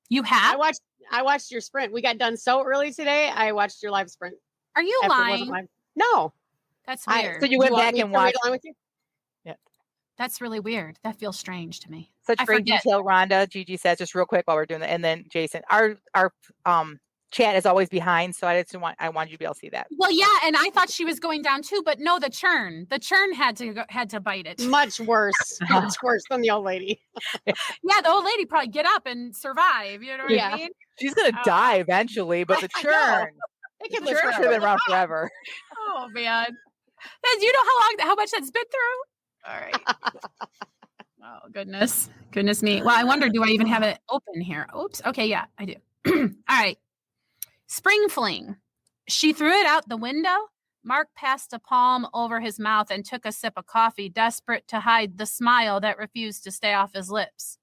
You have? I watched your sprint. We got done so early today. I watched your live sprint. Are you after it wasn't lying? live. No. That's I- weird. So you Do went want back me and to read watched. along with you? That's really weird. That feels strange to me. Such I great forget. detail, Rhonda. Gigi says, just real quick while we're doing that. And then Jason, our chat is always behind. So I wanted you to be able to see that. Well, yeah, and I thought she was going down too, but no, the churn had to bite it. Much worse than the old lady. Yeah, the old lady probably get up and survive. You know what I mean? She's going to die eventually, but the churn, It the churn should have been around forever. Oh, man. Do you know how much that's been through? All right. Oh, goodness me. Well, I wonder, do I even have it open here? Oops. Okay, yeah, I do. All right. Spring fling. She threw it out the window. Mark passed a palm over his mouth and took a sip of coffee, desperate to hide the smile that refused to stay off his lips.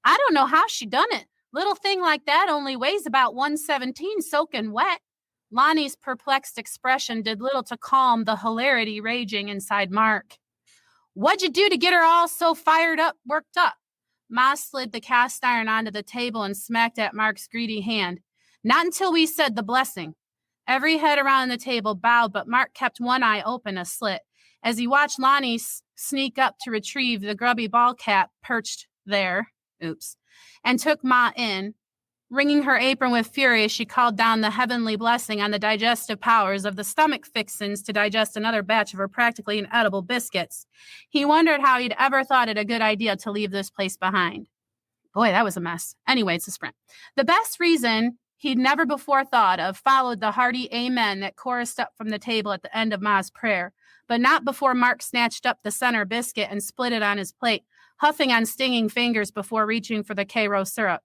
I don't know how she done it. Little thing like that only weighs about 117 soaking wet. Lonnie's perplexed expression did little to calm the hilarity raging inside Mark. What'd you do to get her all so fired up, worked up? Ma slid the cast iron onto the table and smacked at Mark's greedy hand. Not until we said the blessing. Every head around the table bowed, but Mark kept one eye open a slit as he watched Lonnie sneak up to retrieve the grubby ball cap perched there. Oops. And took Ma in. Wringing her apron with fury, she called down the heavenly blessing on the digestive powers of the stomach fixins to digest another batch of her practically inedible biscuits. He wondered how he'd ever thought it a good idea to leave this place behind. Boy, that was a mess. Anyway, it's a sprint. The best reason he'd never before thought of followed the hearty amen that chorused up from the table at the end of Ma's prayer, but not before Mark snatched up the center biscuit and split it on his plate, huffing on stinging fingers before reaching for the Cairo syrup.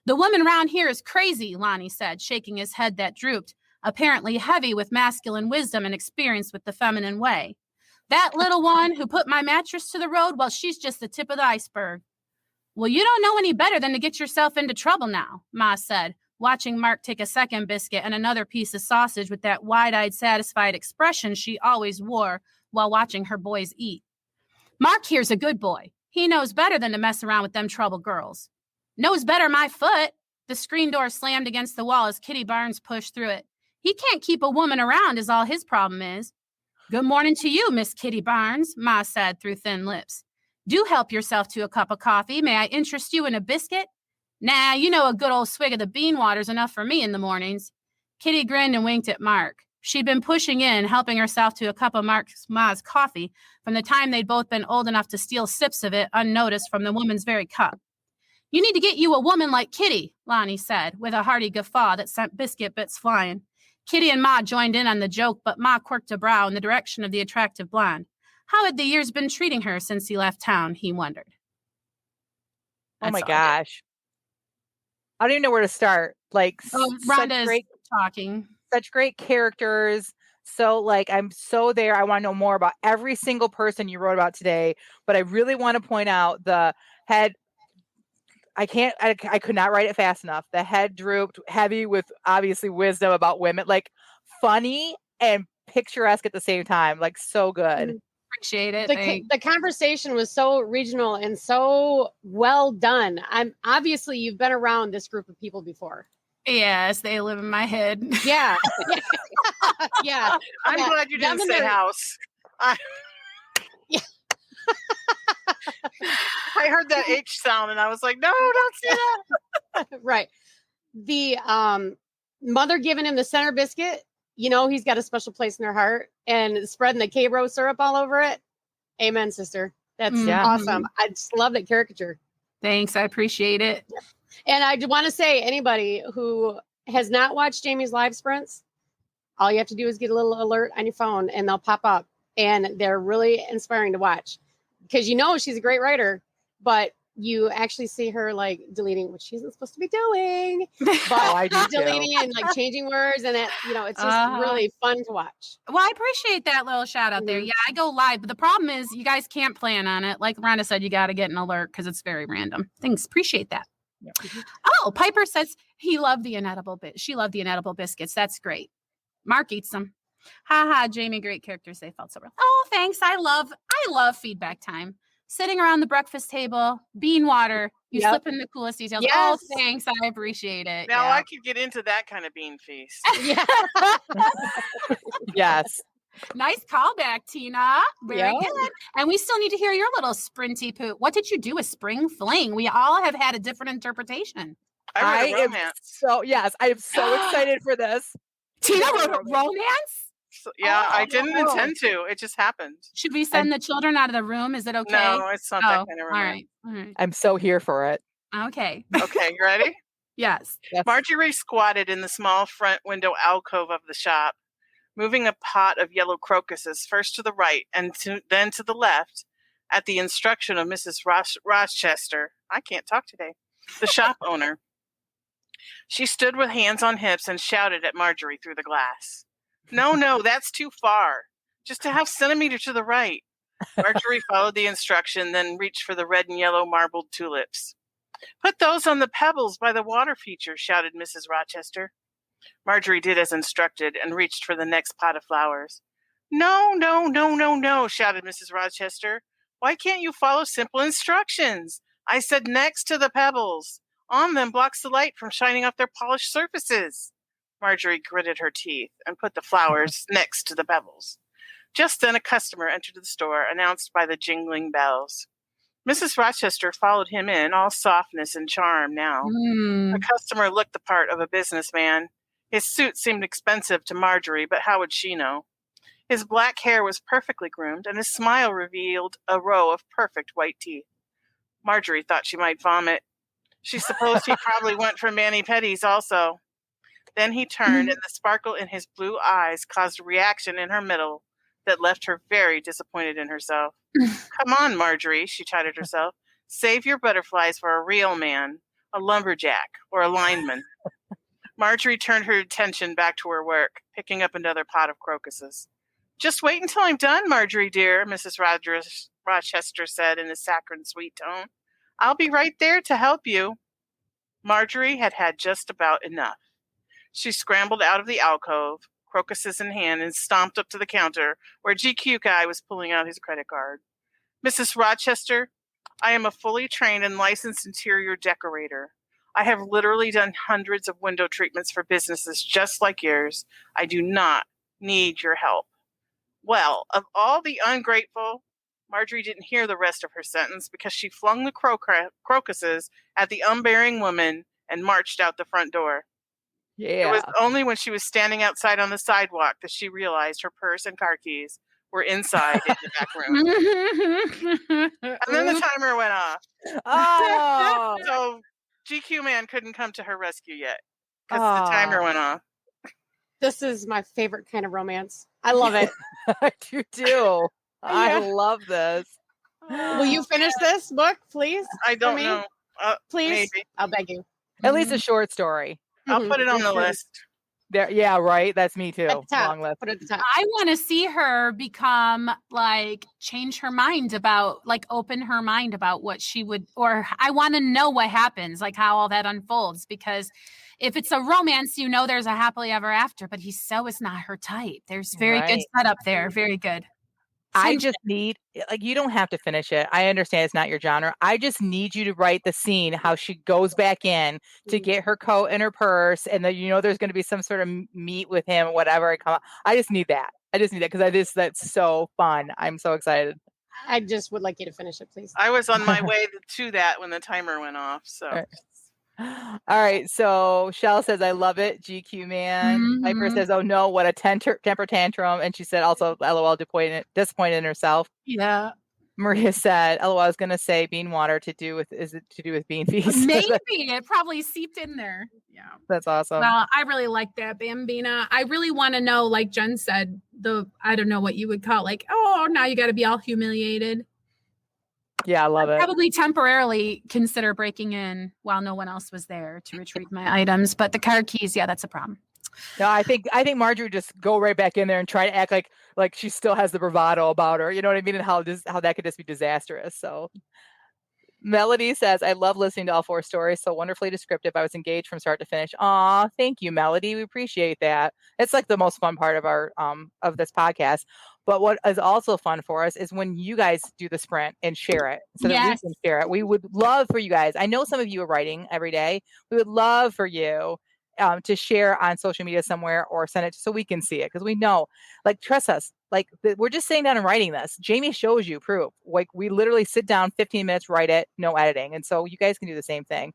The woman round here is crazy, Lonnie said, shaking his head that drooped, apparently heavy with masculine wisdom and experience with the feminine way. That little one who put my mattress to the road, well, she's just the tip of the iceberg. Well, you don't know any better than to get yourself into trouble now, Ma said, watching Mark take a second biscuit and another piece of sausage with that wide-eyed, satisfied expression she always wore while watching her boys eat. Mark here's a good boy. He knows better than to mess around with them trouble girls. Knows better my foot. The screen door slammed against the wall as Kitty Barnes pushed through it. He can't keep a woman around is all his problem is. Good morning to you, Miss Kitty Barnes, Ma said through thin lips. Do help yourself to a cup of coffee. May I interest you in a biscuit? Nah, you know a good old swig of the bean water's enough for me in the mornings. Kitty grinned and winked at Mark. She'd been pushing in, helping herself to a cup of Ma's coffee from the time they'd both been old enough to steal sips of it unnoticed from the woman's very cup. You need to get you a woman like Kitty, Lonnie said, with a hearty guffaw that sent biscuit bits flying. Kitty and Ma joined in on the joke, but Ma quirked a brow in the direction of the attractive blonde. How had the years been treating her since he left town, he wondered. Oh my gosh. I don't even know where to start. Like, Rhonda is talking. Such great characters. So like, I'm so there. I want to know more about every single person you wrote about today, but I really want to point out the head. I could not write it fast enough. The head drooped, heavy with obviously wisdom about women, like funny and picturesque at the same time. Like so good. Appreciate it. The conversation was so regional and so well done. Obviously you've been around this group of people before. Yes, they live in my head. Yeah. Yeah. I'm glad you didn't say house. Yeah. I heard that H sound and I was like, no, don't say that. Right. The mother giving him the center biscuit, you know, he's got a special place in her heart, and spreading the Cairo syrup all over it. Amen, sister. That's awesome. I just love that caricature. Thanks. I appreciate it. And I want to say, anybody who has not watched Jamie's live sprints, all you have to do is get a little alert on your phone and they'll pop up, and they're really inspiring to watch. Because you know she's a great writer, but you actually see her like deleting what she's not supposed to be doing, but deleting and like changing words, and it's just really fun to watch. Well, I appreciate that little shout out there. Yeah, I go live, but the problem is you guys can't plan on it. Like Rhonda said, you got to get an alert because it's very random. Thanks, appreciate that. Yeah. Oh, Piper says he loved the inedible bit. She loved the inedible biscuits. That's great. Mark eats them. Ha, Jamie, great characters. They felt so real. Oh, thanks. I love feedback time. Sitting around the breakfast table, bean water, you slip in the coolest details. Yes. Oh, thanks. I appreciate it. Now I could get into that kind of bean feast. Yeah. Yes. Nice callback, Tina. Very Yeah. good. And we still need to hear your little sprinty poo. What did you do with Spring Fling? We all have had a different interpretation. I wrote a am romance. I am so excited for this. Tina wrote a romance? So, yeah, I Oh, didn't no. intend to. It just happened. Should we send the children out of the room? Is it okay? No, it's not that kind of all romance. right. All right. I'm so here for it. Okay. Okay, you ready? Yes. Marjorie squatted in the small front window alcove of the shop, moving a pot of yellow crocuses first to the right and then to the left at the instruction of Mrs. Rochester. I can't talk today. The shop owner. She stood with hands on hips and shouted at Marjorie through the glass. No, that's too far. Just a half centimeter to the right. Marjorie followed the instruction, then reached for the red and yellow marbled tulips. Put those on the pebbles by the water feature, shouted Mrs. Rochester. Marjorie did as instructed and reached for the next pot of flowers. No, shouted Mrs. Rochester. Why can't you follow simple instructions? I said next to the pebbles. On them blocks the light from shining off their polished surfaces. Marjorie gritted her teeth and put the flowers next to the pebbles. Just then a customer entered the store, announced by the jingling bells. Mrs. Rochester followed him in, all softness and charm now. The customer looked the part of a businessman. His suit seemed expensive to Marjorie, but how would she know? His black hair was perfectly groomed, and his smile revealed a row of perfect white teeth. Marjorie thought she might vomit. She supposed he probably went for mani-pedis also. Then he turned, and the sparkle in his blue eyes caused a reaction in her middle that left her very disappointed in herself. Come on, Marjorie, she chided herself. Save your butterflies for a real man, a lumberjack, or a lineman. Marjorie turned her attention back to her work, picking up another pot of crocuses. Just wait until I'm done, Marjorie dear, Mrs. Rochester said in a saccharine sweet tone. I'll be right there to help you. Marjorie had had just about enough. She scrambled out of the alcove, crocuses in hand, and stomped up to the counter where GQ Guy was pulling out his credit card. Mrs. Rochester, I am a fully trained and licensed interior decorator. I have literally done hundreds of window treatments for businesses just like yours. I do not need your help. Well, of all the ungrateful, Marjorie didn't hear the rest of her sentence because she flung the crocuses at the unbearing woman and marched out the front door. Yeah. It was only when she was standing outside on the sidewalk that she realized her purse and car keys were inside in the back room. And then the timer went off. Oh. So GQ Man couldn't come to her rescue yet because the timer went off. This is my favorite kind of romance. I love it. You do. I love this. Will you finish this book, please? I don't know. Please? Maybe. I'll beg you. At least a short story. I'll put it on the list. There, yeah, right. That's me too. At the top. Long list. Put it at the top. I want to see her become change her mind about open her mind about what she would, or I want to know what happens, how all that unfolds, because if it's a romance, there's a happily ever after, but he so is not her type. There's very good setup there. Very good. I just need, you don't have to finish it. I understand it's not your genre. I just need you to write the scene, how she goes back in to get her coat and her purse. And then, there's going to be some sort of meet with him or whatever. I just need that. Because that's so fun. I'm so excited. I just would like you to finish it, please. I was on my way to that when the timer went off. So. All right. So Shell says, I love it. GQ Man. Piper says, oh no, what a temper tantrum. And she said also, LOL, disappointed in herself. Yeah. Maria said, LOL, I was going to say bean water is it to do with bean feast? Maybe it probably seeped in there. Yeah. That's awesome. Well, I really like that, Bambina. I really want to know, like Jen said, I don't know what you would call now you got to be all humiliated. Yeah, I love it. Probably temporarily consider breaking in while no one else was there to retrieve my items. But the car keys, that's a problem. No, I think Marjorie would just go right back in there and try to act like she still has the bravado about her. You know what I mean? And how that could just be disastrous. So Melody says, I love listening to all four stories. So wonderfully descriptive. I was engaged from start to finish. Aw, thank you, Melody. We appreciate that. It's the most fun part of our of this podcast. But what is also fun for us is when you guys do the sprint and share it so that we can share it. We would love for you guys. I know some of you are writing every day. We would love for you to share on social media somewhere or send it so we can see it. Because we know, trust us, Like we're just sitting down and writing this. Jamie shows you proof. Like we literally sit down 15 minutes, write it, no editing. And so you guys can do the same thing.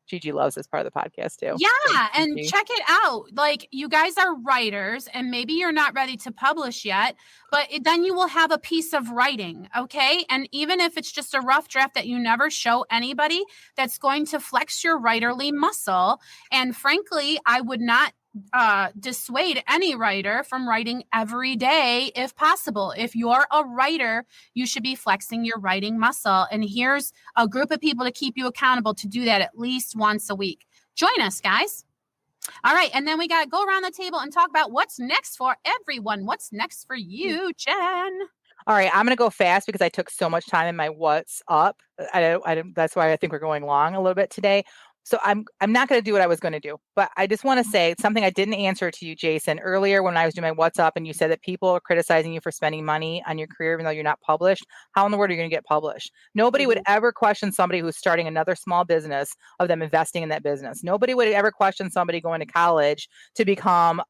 Gigi loves this part of the podcast too. Yeah, and check it out. Like you guys are writers and maybe you're not ready to publish yet, but then you will have a piece of writing, okay? And even if it's just a rough draft that you never show anybody, that's going to flex your writerly muscle. And frankly, I would not dissuade any writer from writing every day if possible. If you're a writer, you should be flexing your writing muscle. And here's a group of people to keep you accountable to do that at least once a week. Join us, guys. All right. And then we got to go around the table and talk about what's next for everyone. What's next for you, Jen? All right, I'm going to go fast because I took so much time in my what's up. That's why I think we're going long a little bit today. So I'm not going to do what I was going to do, but I just want to say something I didn't answer to you, Jason, earlier when I was doing my what's up, and you said that people are criticizing you for spending money on your career even though you're not published. How in the world are you going to get published? Nobody would ever question somebody who's starting another small business of them investing in that business. Nobody would ever question somebody going to college to become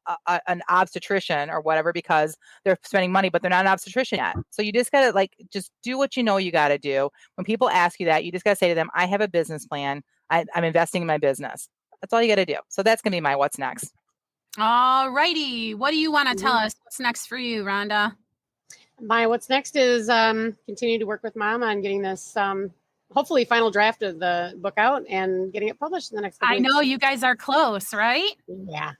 an obstetrician or whatever because they're spending money, but they're not an obstetrician yet. So you just got to just do what you know you got to do. When people ask you that, you just got to say to them, I have a business plan. I'm investing in my business. That's all you got to do. So that's going to be my what's next. All righty. What do you want to tell us? What's next for you, Rhonda? My what's next is continue to work with Mom on getting this hopefully final draft of the book out and getting it published in the next couple weeks. I know you guys are close, right? Yeah.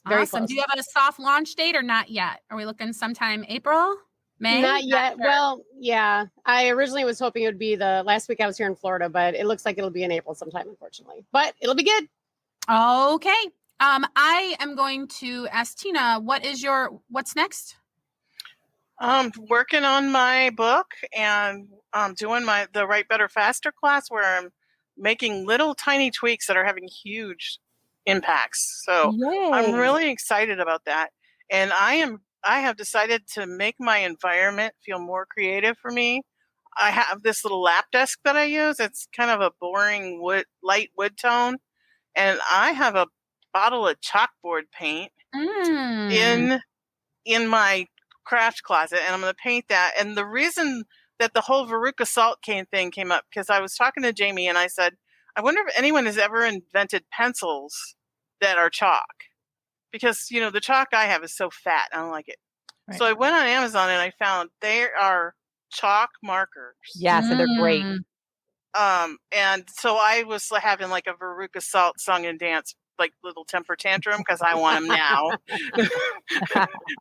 Very awesome. Close. Do you have a soft launch date or not yet? Are we looking sometime April? May? Not yet. Sure. Well, yeah. I originally was hoping it would be the last week I was here in Florida, but it looks like it'll be in April sometime, unfortunately. But it'll be good. Okay. I am going to ask Tina, what's next? Working on my book and doing the Write Better Faster class where I'm making little tiny tweaks that are having huge impacts. So yay. I'm really excited about that. And I have decided to make my environment feel more creative for me. I have this little lap desk that I use. It's kind of a boring light wood tone. And I have a bottle of chalkboard paint in my craft closet. And I'm going to paint that. And the reason that the whole Veruca Salt cane thing came up, because I was talking to Jamie and I said, I wonder if anyone has ever invented pencils that are chalk. Because, the chalk I have is so fat. I don't like it. Right. So I went on Amazon and I found there are chalk markers. Yes, and they're great. And so I was having like a Veruca Salt song and dance, like little temper tantrum because I want them now.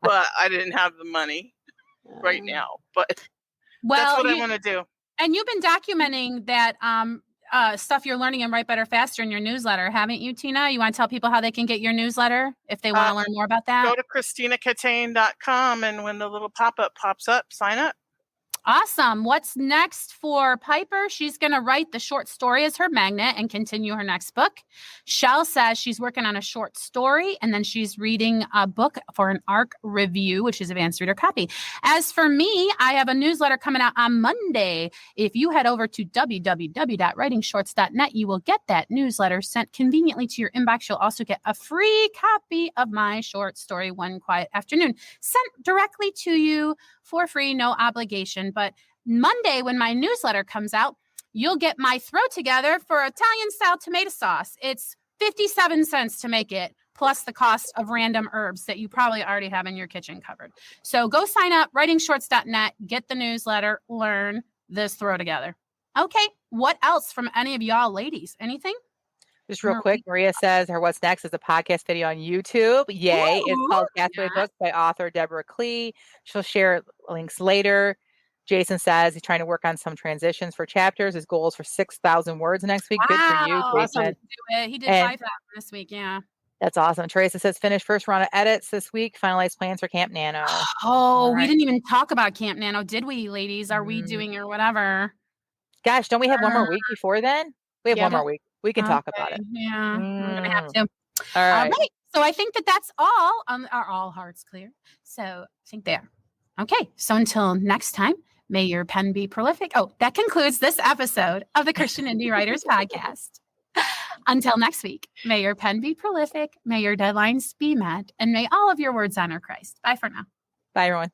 But I didn't have the money right now. But that's what I want to do. And you've been documenting that stuff you're learning in Write Better Faster in your newsletter, haven't you, Tina? You want to tell people how they can get your newsletter if they want to learn more about that? Go to ChristinaCatane.com, and when the little pop-up pops up, sign up. Awesome. What's next for Piper? She's going to write the short story as her magnet and continue her next book. Shell says she's working on a short story, and then she's reading a book for an ARC review, which is advanced reader copy. As for me, I have a newsletter coming out on Monday. If you head over to www.writingshorts.net, you will get that newsletter sent conveniently to your inbox. You'll also get a free copy of my short story, One Quiet Afternoon, sent directly to you for free, no obligation. But Monday, when my newsletter comes out, you'll get my throw together for Italian style tomato sauce. It's 57 cents to make it, plus the cost of random herbs that you probably already have in your kitchen covered. So go sign up, writingshorts.net, get the newsletter, learn this throw together. Okay, what else from any of y'all ladies? Anything? Just real quick, Maria says her what's next is a podcast video on YouTube. Yay. It's called Castaway Books by author Deborah Klee. She'll share links later. Jason says he's trying to work on some transitions for chapters. His goal is for 6,000 words next week. Wow, good for you, Jason. Awesome. He did 5,000 this week, yeah. That's awesome. Teresa says finish first round of edits this week. Finalize plans for Camp Nano. Oh, right. We didn't even talk about Camp Nano, did we, ladies? Are we doing or whatever? Gosh, don't we have one more week before then? We have one more week. We can talk about it. Yeah, we're going to have to. All right. So I think that's all. Are all hearts clear? So I think they are. Okay. So until next time, may your pen be prolific. Oh, that concludes this episode of the Christian Indie Writers Podcast. Until next week, may your pen be prolific, may your deadlines be met, and may all of your words honor Christ. Bye for now. Bye, everyone.